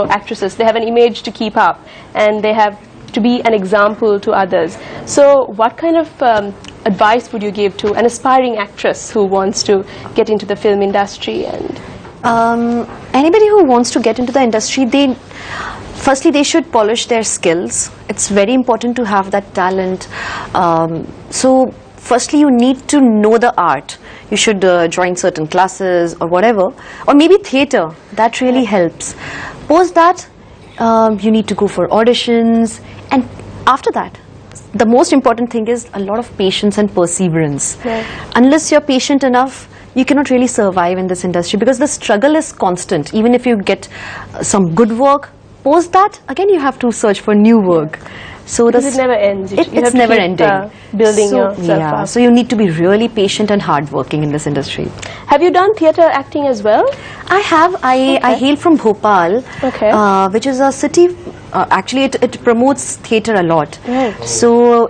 actresses, they have an image to keep up and they have to be an example to others. So what kind of advice would you give to an aspiring actress who wants to get into the film industry? And
anybody who wants to get into the industry, firstly they should polish their skills. It's very important to have that talent. So firstly you need to know the art. You should join certain classes or whatever, or maybe theatre. That really helps. Post that, you need to go for auditions, and after that, the most important thing is a lot of patience and perseverance.
Right.
Unless you're patient enough, you cannot really survive in this industry because the struggle is constant. Even if you get some good work, post that, again you have to search for new work. So
because it never ends.
It's never ending.
Building yourself up.
So you need to be really patient and hardworking in this industry.
Have you done theatre acting as well?
I have. I hail from Bhopal, which is a city. Actually, it promotes theatre a lot.
Right.
So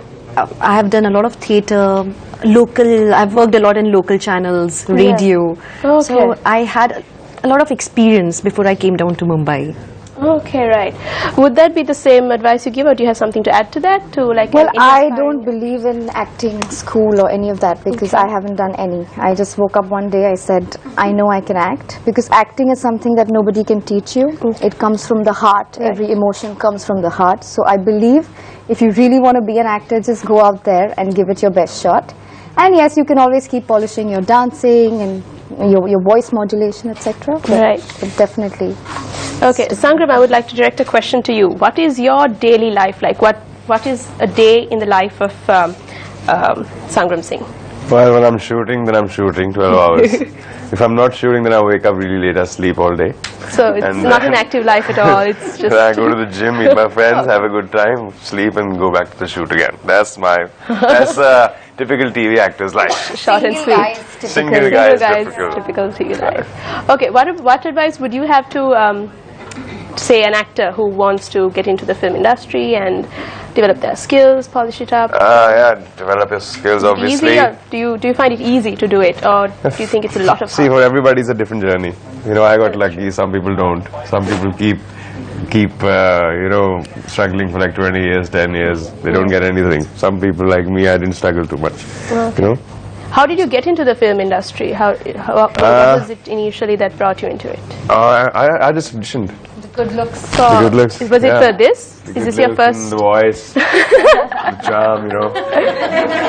I have done a lot of theatre. Local. I've worked a lot in local channels, radio.
Okay.
So I had a lot of experience before I came down to Mumbai.
Okay, right. Would that be the same advice you give, or do you have something to add to that?
Well, I don't believe in acting school or any of that because I haven't done any. I just woke up one day, I said, I know I can act, because acting is something that nobody can teach you. It comes from the heart. Right. Every emotion comes from the heart. So I believe if you really want to be an actor, just go out there and give it your best shot. And yes, you can always keep polishing your dancing and your voice modulation, etc.
Right.
But definitely.
Okay, Sangram, I would like to direct a question to you. What is your daily life like? What is a day in the life of Sangram Singh?
Well, when I'm shooting, then I'm shooting 12 hours. If I'm not shooting, then I wake up really late. I sleep all day.
So it's not an active life at all. It's just.
I go to the gym, meet my friends, have a good time, sleep, and go back to the shoot again. That's typical TV actor's life.
Short and sweet.
Single guys,
typical TV life. Okay, what advice would you have to say an actor who wants to get into the film industry and develop their skills, polish it up?
Yeah, develop your skills, obviously.
Easy, or do you find it easy to do it, or do you think it's a lot of
See, for everybody it's a different journey. I got lucky, some people don't. Some people keep struggling for like 20 years, 10 years. They don't get anything. Some people like me, I didn't struggle too much.
Okay. How did you get into the film industry? What was it initially that brought you into it?
I just auditioned.
Good looks.
The good looks.
Was it for this? Is this your first?
The voice, the charm,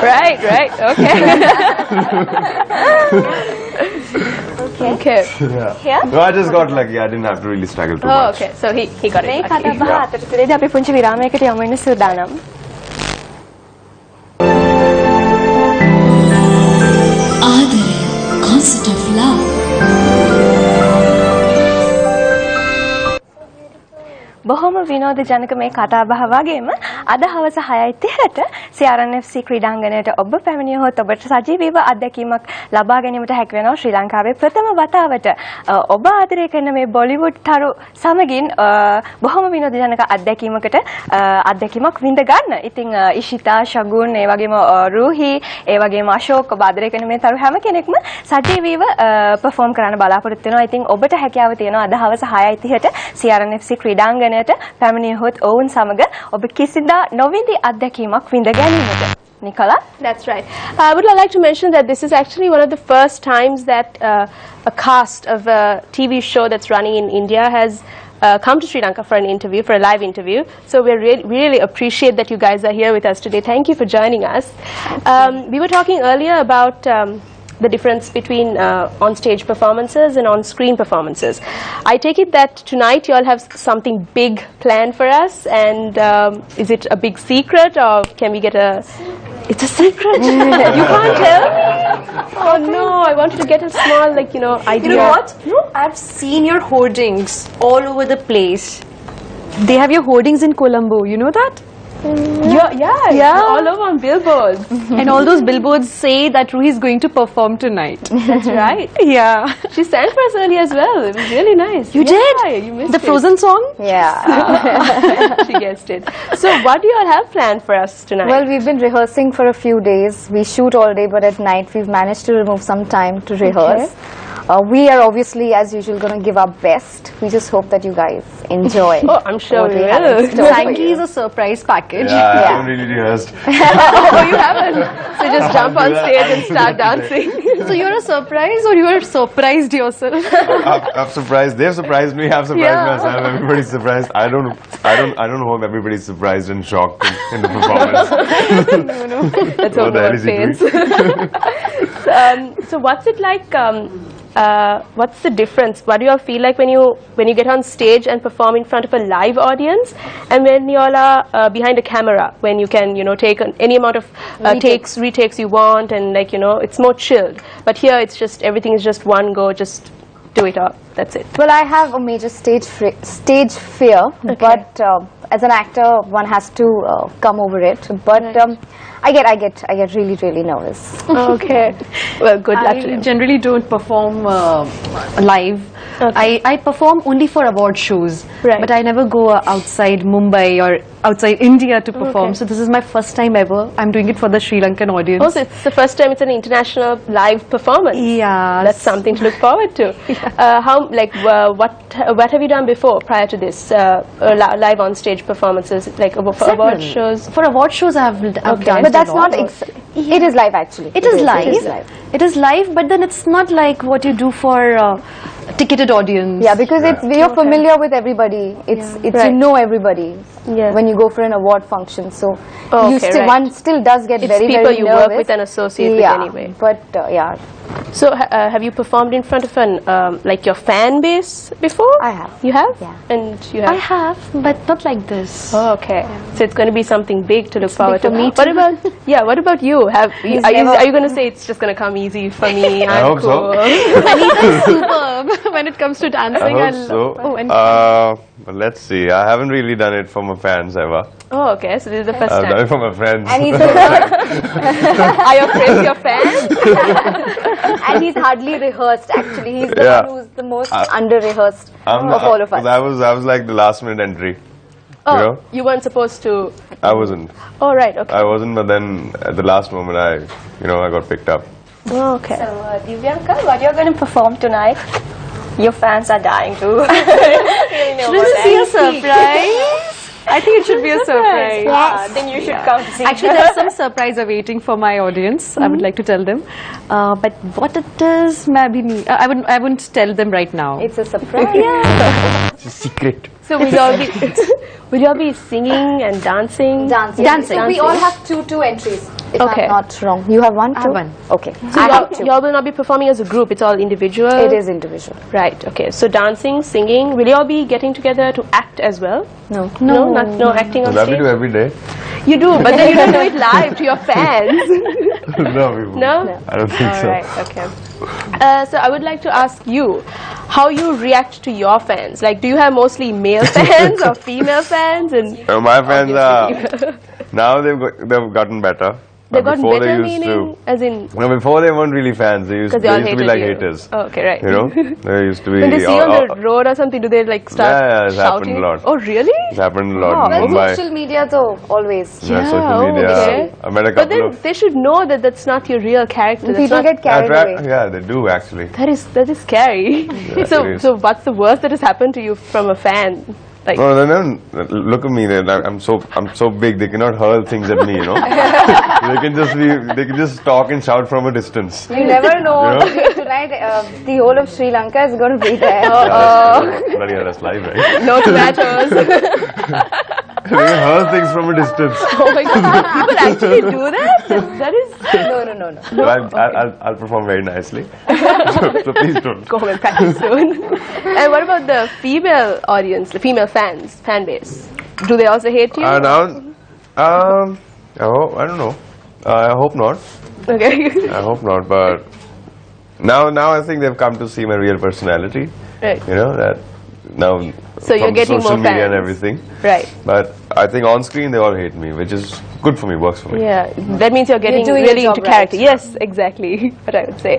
Right, okay. Okay.
Yeah. No, I just got lucky. I didn't have to really struggle too much.
Okay. So he got it.
අපි පුංචි විරාමයකට යමු වෙන සූදානම්.
ආදරය, concept of love.
බොහොම විනෝදජනක මේ කතාබහ වගේම අද හවස 6:30ට CRNFC ක්‍රීඩාංගණයට ඔබ පැමිණියොත් ඔබට සජීවීව අත්දැකීමක් ලබා ගැනීමට හැකි වෙනවා ශ්‍රී ලංකාවේ ප්‍රථම වතාවට ඔබ ආදරය කරන මේ බොලිවුඩ් තරු සමගින් බොහොම විනෝදජනක අත්දැකීමක් විඳ ගන්න. ඉතින් ඉෂිතා, ශගුන්, ඒ වගේම රූහි, ඒ වගේම අශෝක් ඔබ ආදරය කරන මේ තරු හැම කෙනෙක්ම සජීවීව perform කරන්න බලාපොරොත්තු වෙනවා. ඉතින් ඔබට හැකියාව තියෙනවා අද හවස 6:30ට CRNFC ක්‍රීඩාංගණයට පැමිණියොත් ඔවුන් සමග ඔබ කිසිදා නොවිඳි අත්දැකීමක් විඳ ගැනීමට. Nicola?
That's right. I would like to mention that this is actually one of the first times that a cast of a TV show that's running in India has come to Sri Lanka for an interview, for a live interview. So we really appreciate that you guys are here with us today. Thank you for joining us. We were talking earlier about the difference between on-stage performances and on-screen performances. I take it that tonight you all have something big planned for us, and is it a big secret, or can we get a... It's a secret? You can't tell me? Oh no, I wanted to get a small, idea.
You know what? No? I've seen your hoardings all over the place. They have your hoardings in Colombo, you know that?
Yeah, all over on billboards.
And all those billboards say that Ruhi is going to perform tonight.
That's right.
Yeah.
She sang for us earlier as well. It was really nice.
You did?
You missed
The Frozen song?
Yeah.
She guessed it. So what do you all have planned for us tonight?
Well, we've been rehearsing for a few days. We shoot all day, but at night we've managed to remove some time to rehearse. We are obviously, as usual, going to give our best. We just hope that you guys enjoy.
Oh, I'm sure we
have in
will.
store for
Sankey
you.
is a surprise package.
Yeah, I haven't really rehearsed.
Oh, you haven't? So just jump on stage and start dancing.
So you're a surprise, or you are surprised yourself?
I've surprised. They've surprised me. I've surprised
Yeah.
myself. Everybody's surprised. I don't hope everybody's surprised and shocked in the performance.
No. That's
What
what
the hell
God
is he
says. So what's it like? What's the difference? What do you all feel like when you get on stage and perform in front of a live audience, and when you all are behind a camera, when you can take any amount of retakes you want, and it's more chilled. But here it's just everything is just one go, just do it up. That's it.
Well, I have a major stage fear, but as an actor, one has to come over it. But I get really nervous.
Okay. Well, good luck to
I
them.
generally don't perform live.
Okay.
I perform only for award shows,
Right.
but I never go outside Mumbai or outside India to perform.
Okay.
So this is my first time ever. I'm doing it for the Sri Lankan audience.
Also, it's the first time it's an international live performance.
Yeah,
That's something to look forward to. What have you done before, prior to this, live on stage performances, like for award shows?
For award shows, I've done.
But that's not. It is live actually.
It is live. It is live, but then it's not like what you do for ticketed audience.
Yeah, because you're familiar with everybody. It's
Right.
you know everybody.
Yeah.
When you go for an award function, so you
Okay,
still
right.
one still does get
It's
very
people you
nervous.
work with and associate with anyway.
But yeah,
So have you performed in front of your fan base before?
I have.
You have?
Yeah.
And you have?
I have, but not like this.
Oh, okay. So it's going to be something big to look forward to.
for me
What about What about you? Are you going to say it's just going to come easy for me? I'm
hope so.
cool.
Anita is superb when it comes to dancing.
I hope so.
Oh, and
But let's see. I haven't really done it for my fans ever.
Oh, okay. So this is the first
I've done
time.
it for my friends.
and he's
Are your friends your fans?
and he's hardly rehearsed. Actually, he's the
Yeah.
one who's the most under rehearsed
I'm
of all of us.
I was like the last minute entry.
Oh,
You know?
you weren't supposed to.
I wasn't.
Oh, right. Okay.
I wasn't. But then at the last moment, I got picked up.
Oh, okay.
So, Divyanka, what you're going to perform tonight? Your fans are dying to.
shouldn't it be a surprise? I think it should be a surprise.
Yeah, then you should come to see.
Actually, there's some surprise awaiting for my audience. I would like to tell them, but what it is, maybe I wouldn't tell them right now.
It's a surprise.
It's a secret.
So will you all be singing and dancing?
Dancing. We all have two entries. If
Okay.
I'm not wrong. You have one,
I
too?
have one.
Okay.
So
I have two.
you all will not be performing as a group. It's all individual.
It is individual.
Right. Okay. So dancing, singing. Will you all be getting together to act as well?
No.
No acting on
That we
stage.
do every day.
You do, but then you don't do it live to your fans.
No, we won't.
No?
I don't think so.
All right, okay. So I would like to ask you how you react to your fans. Like, do you have mostly male fans or female fans? And
My fans are now they've gotten better.
they've gotten
before
better,
they used
meaning
to.
as in
No, before they weren't really fans. They used,
because
they
they all
used to be
hated
like
you.
haters.
Oh, okay, right.
You know, they used to be.
When they see you on the road or something, do they like start
Yeah, it's happened
shouting?
a lot.
Oh, really?
It's happened a lot
Oh,
in
Well,
Mumbai.
social media though, always.
Yeah, social media.
okay.
I met a
But
couple
then
of.
they should know that that's not your real character. That's
People
not,
get carried away.
Yeah, they do actually.
that is scary.
Yeah,
so
it is.
so what's the worst that has happened to you from a fan? Like,
No, they don't look at me. I'm so big. They cannot hurl things at me. You know, they can just talk and shout from a distance.
You never know.
You know?
Tonight, the whole of Sri Lanka is going to be there.
Bloody hell, that's live, right?
no tomatoes.
They can hurl things from a distance.
Oh my god, people actually do that? That is...
No.
But I'll perform very nicely. So please don't.
Go home and practice soon. And what about the female audience, the female fans, fan base? Do they also hate you?
Now, I don't know. I hope not.
Okay.
I hope not. But now I think they've come to see my real personality.
Right.
You know that now.
So you're
from
getting
social
more
media and
fans.
everything.
Right.
But I think on screen they all hate me, which is good for me, works for me.
Yeah, that means you're getting
doing
really
your
into
job right.
character. Yes, exactly what I would say.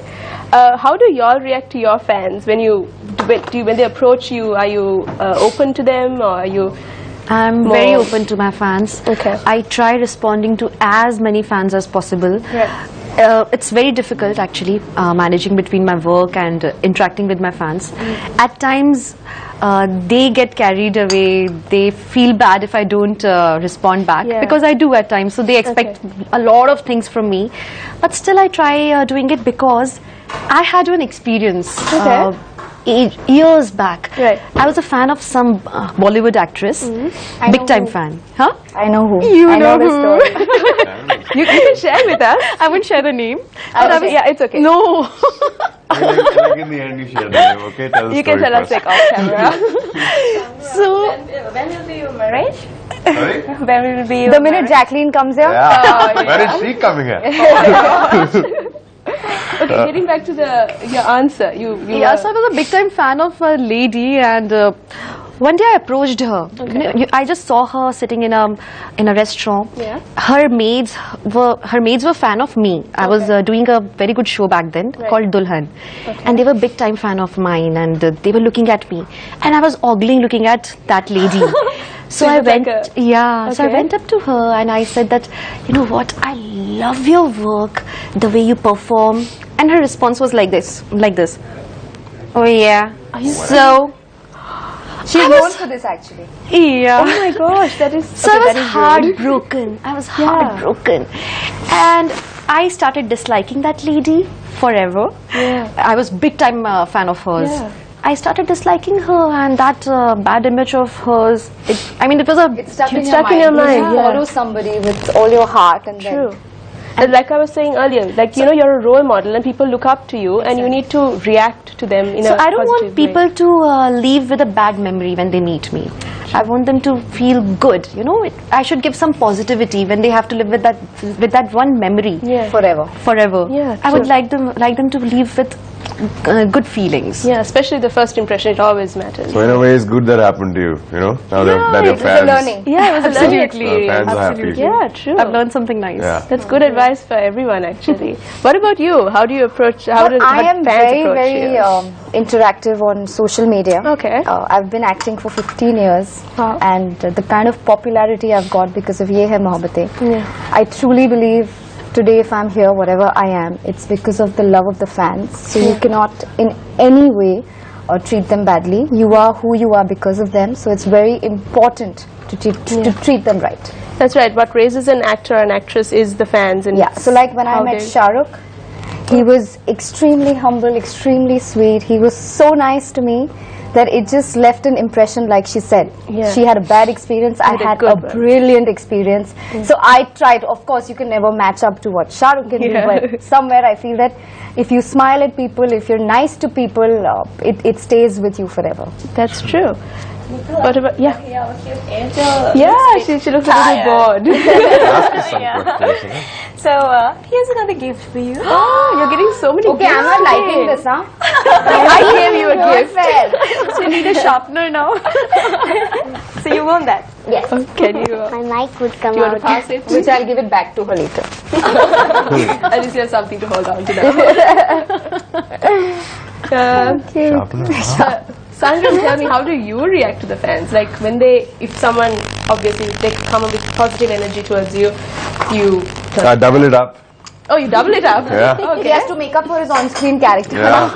How do y'all react to your fans when when they approach you? Are you open to them, or are you?
I'm very open to my fans.
Okay.
I try responding to as many fans as possible.
Right.
It's very difficult actually managing between my work and interacting with my fans. At times they get carried away, they feel bad if I don't respond back,
Yeah.
because I do at times, so they expect a lot of things from me, but still I try doing it because I had an experience years back.
Right.
I was a fan of some Bollywood actress, big time fan. Huh?
I know who.
You
I know the
who.
story.
You can share with us.
I won't share the name.
Yeah, it's okay.
No.
Like in the end, you share the name, okay? Tell the
You can
story
tell us
first.
like off camera.
So
When will be your marriage?
Sorry?
When will be your
The minute Jacqueline comes here,
Yeah. When is she coming here?
Okay, getting back to your answer. You
yeah, so I was a big time fan of a lady, and one day I approached her. I just saw her sitting in a restaurant.
Yeah.
Her maids were fan of me. I was doing a very good show back then called Dulhan, and they were big time fan of mine, and they were looking at me, and I was ogling looking at that lady. So I went, so I went up to her and I said that, you know what, I love your work, the way you perform. And her response was like this. Oh yeah. So
she's known for this actually.
yeah.
Oh my gosh, that is.
So
okay,
I was
that is
heartbroken. I was heartbroken, and I started disliking that lady forever.
Yeah.
I was big time fan of hers.
Yeah.
I started disliking her, and that bad image of hers. It was a.
It's stuck in
stuck
your
in your
mind.
mind,
You
yeah.
follow somebody with all your heart, and
True.
then
And like I was saying earlier, like you know, you're a role model and people look up to you, and you need to react to them in
So
a
I don't want
positive way.
people to leave with a bad memory when they meet me. I want them to feel good. You know, I should give some positivity when they have to live with that one memory
Yeah.
forever.
forever.
Yeah,
I would
true.
like them to leave with good feelings.
Yeah, especially the first impression. It always matters.
So in a way, it's good that happened to you. You know, now that your
It was a
fans.
learning.
Yeah, it was a learning
Absolutely.
experience.
Fans are happy.
Yeah, true.
I've learned something nice.
Yeah.
That's good advice for everyone, actually. What about you? How do you approach? How do
I am
fans
very,
approach
very
you?
interactive on social media.
Okay.
I've been acting for 15 years,
Wow.
and the kind of popularity I've got because of Ye Hai Mohabbatein.
Yeah.
I truly believe today if I'm here, whatever I am, it's because of the love of the fans. So you cannot in any way treat them badly. You are who you are because of them. So it's very important to treat them right.
That's right. What raises an actor or an actress is the fans. And
Yeah, so like when I
how
met
they-
Shah Rukh, he was extremely humble, extremely sweet. He was so nice to me that it just left an impression, like she said.
Yeah.
She had a bad experience, I
had a
had
good
a
one.
brilliant experience. So I tried, of course you can never match up to what Shah Rukh can do,
Yeah.
but somewhere I feel that if you smile at people, if you're nice to people, it stays with you forever.
That's true. What about Yeah, she looks a little bored.
Ask us some questions.
So here's another gift for you.
You're getting so many
Okay,
gifts
I'm not
today.
liking this, huh?
I gave you a gift.
So you need a sharpener now. So you want that?
Yes.
Can you?
My mic would come
Do you want
out.
to pass it?
Which I'll give it back to her later.
At least you have something to hold on to now. Sangram, tell me, how do you react to the fans? Like when they, if someone, obviously, they come up with positive energy towards you, you.
I double it up.
Oh, you double it up.
Yeah.
He
Okay.
has to make up for his on-screen character.
Yeah.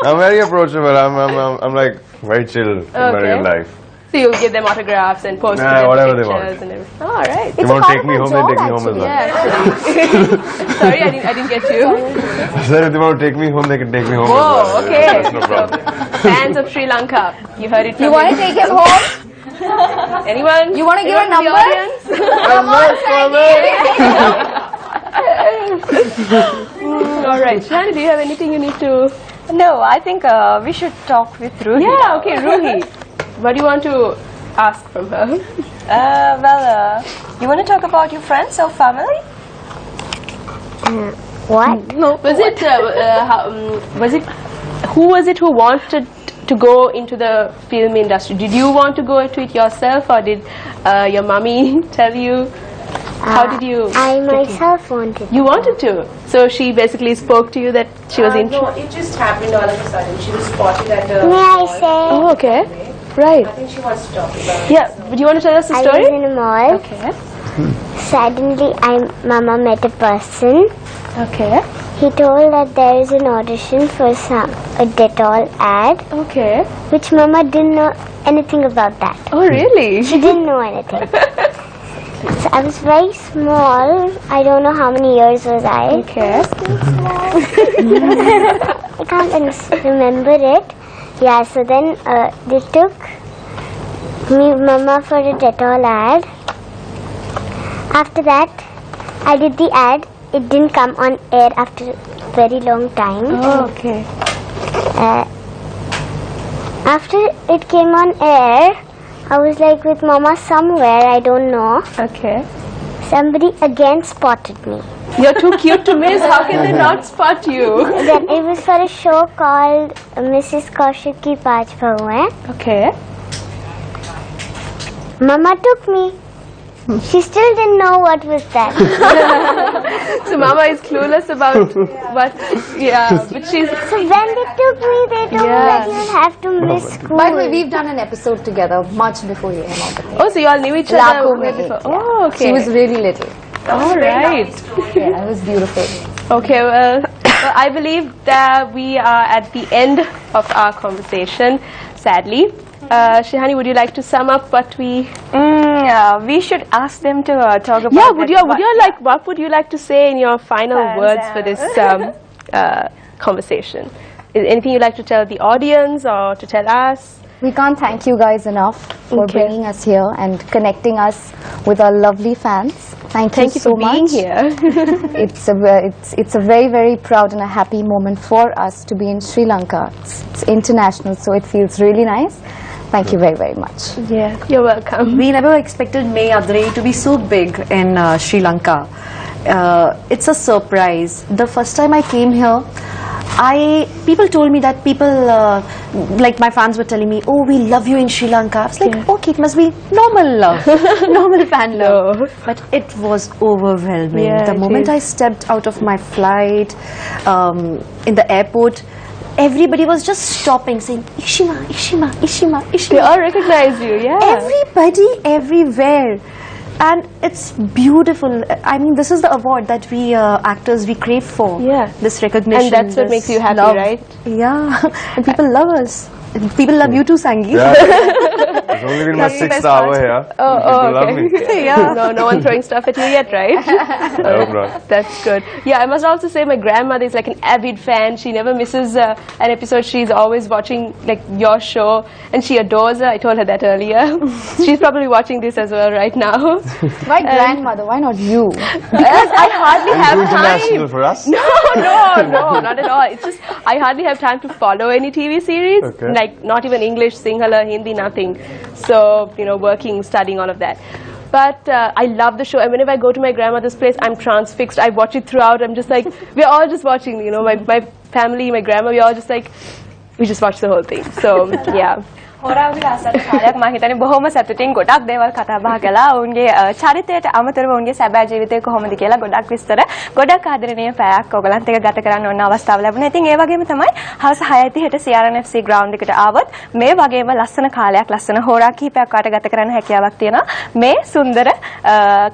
I'm very approachable. I'm like very chill in my
Okay.
real life.
So you'll give them autographs and post
Yeah,
them
whatever they
pictures
want.
and everything. Oh, all right.
They
It's a
want to
part
take
of
me
my
home, they
job,
take me home as well.
Yeah, actually. Sorry, I didn't get you.
So if they want to take me home, they can take me home
Whoa,
as well.
okay.
That's no problem.
Fans of Sri Lanka, you heard it from
You want to
me.
take him home?
Anyone?
You want to give a
Anyone in the
number?
audience? All right. Shani, do you have anything you need to?
No, I think we should talk with Ruhi.
Yeah, okay, Ruhi. What do you want to ask from her?
You want to talk about your friends or family?
What?
No. Was it who was it who wanted to go into the film industry? Did you want to go into it yourself, or did your mummy tell you? How did you?
I myself wanted.
You wanted to. So she basically spoke to you that she was interested.
No, it just happened all of a sudden. She was spotted at a.
May I say?
Oh, okay. Right.
I think she wants to talk about it.
Yeah. Would you want to tell us the
I
story?
was in a mall.
Okay.
Suddenly, Mama met a person.
Okay.
He told that there is an audition for a Dettol ad,
Okay.
which Mama didn't know anything about that.
Oh, really?
She didn't know anything. So I was very small. I don't know how many years was I.
Okay.
I can't remember it. Yeah, so then they took me, Mama, for a Dettol ad. After that, I did the ad. It didn't come on air after a very long time.
Oh, okay.
After it came on air, I was like with Mama somewhere, I don't know.
Okay.
Somebody again spotted me.
You're too cute to miss. How can they not spot you?
Then it was for a show called Mrs. 𝗙𝗢𝗟𝗢𝗪𝗓.
Okay.
Mama took me. She still didn't know what was that.
So Mama is clueless about what. Yeah, but she's.
So when they took me, they told me that you will have to miss school.
By the way, we've done an episode together much before you came out of
Oh, so you all knew each other
Lakhon
way
mein
before.
ek, yeah.
Oh, okay.
She was really little.
all right.
Yeah, it was beautiful.
Okay, well, I believe that we are at the end of our conversation, sadly. Shihani, would you like to sum up what we...
We should ask them to talk about.
Yeah, what would you like to say in your final words for this conversation? Is anything you'd like to tell the audience or to tell us?
We can't thank you guys enough for bringing us here and connecting us with our lovely fans. Thank you so
for being
much.
here.
It's a very, very proud and a happy moment for us to be in Sri Lanka. It's international, so it feels really nice. Thank you very, very much.
Yeah, you're welcome.
We never expected 𝗙𝗎𝗓𝗍 to be so big in Sri Lanka. It's a surprise. The first time I came here, people told me that like my fans were telling me, oh, we love you in Sri Lanka. I was like, okay, it must be normal love, normal fan love. But it was overwhelming.
Yeah,
The
it
moment
is.
I stepped out of my flight, in the airport, everybody was just stopping, saying, Ishima, Ishima, Ishima, Ishima.
They all recognize you, yeah.
Everybody, everywhere. And it's beautiful. I mean, this is the award that we actors, we crave for.
Yeah.
This recognition.
And that's what
this
makes you happy,
love.
right?
Yeah. And people love us. And people love you too, Sangeet.
Yeah. It's only been my 6th hour here. People love me.
Yeah. No one's throwing stuff at you yet, right?
I hope not.
That's good. Yeah, I must also say my grandmother is like an avid fan. She never misses an episode. She's always watching like your show, and she adores her. I told her that earlier. She's probably watching this as well right now.
Why grandmother? Why not you?
I hardly have
Too international
time.
for us.
No, not at all. It's just I hardly have time to follow any TV series.
Okay.
Like not even English, Sinhala, Hindi, nothing. So working, studying, all of that. But I love the show, and whenever I go to my grandmother's place, I'm transfixed. I watch it throughout. I'm just like, we're all just watching, you know, my family, my grandma, we all just like, we just watch the whole thing. So, yeah.
හොරාගේ රසට කාලයක් මම හිතන්නේ බොහොම සතුටින් ගොඩක් දේවල් කතා බහ කළා. ඔවුන්ගේ චරිතයට අමතරව ඔවුන්ගේ සැබෑ ජීවිතය කොහොමද කියලා ගොඩක් විස්තර ගොඩක් ආදරණීය පැයක් ඔයගලන්ට එක ගත කරන්න ඕන අවස්ථාව ලැබුණා. ඉතින් ඒ වගේම තමයි හවස 6:30ට CRNFC ග්‍රවුන්ඩ් එකට ආවොත් මේ වගේම ලස්සන කාලයක් ලස්සන හොරා කිහිපයක් වාට ගත කරන්න හැකියාවක් තියෙනවා. මේ සුන්දර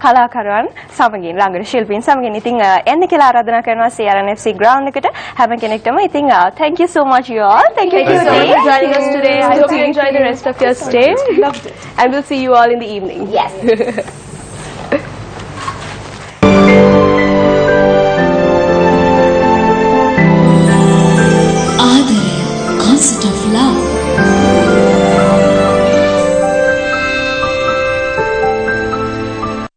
කලාකරුවන් සමගින් රංගන ශිල්පීන් සමගින්. ඉතින් එන්න කියලා ආරාධනා කරනවා CRNFC ග්‍රවුන්ඩ් එකට හැම කෙනෙක්ටම. ඉතින් thank you so much you all. Thank you
so much for joining us today. I hope you enjoy the rest of your stay. Loved it. And we'll see you all in the evening.
Yes.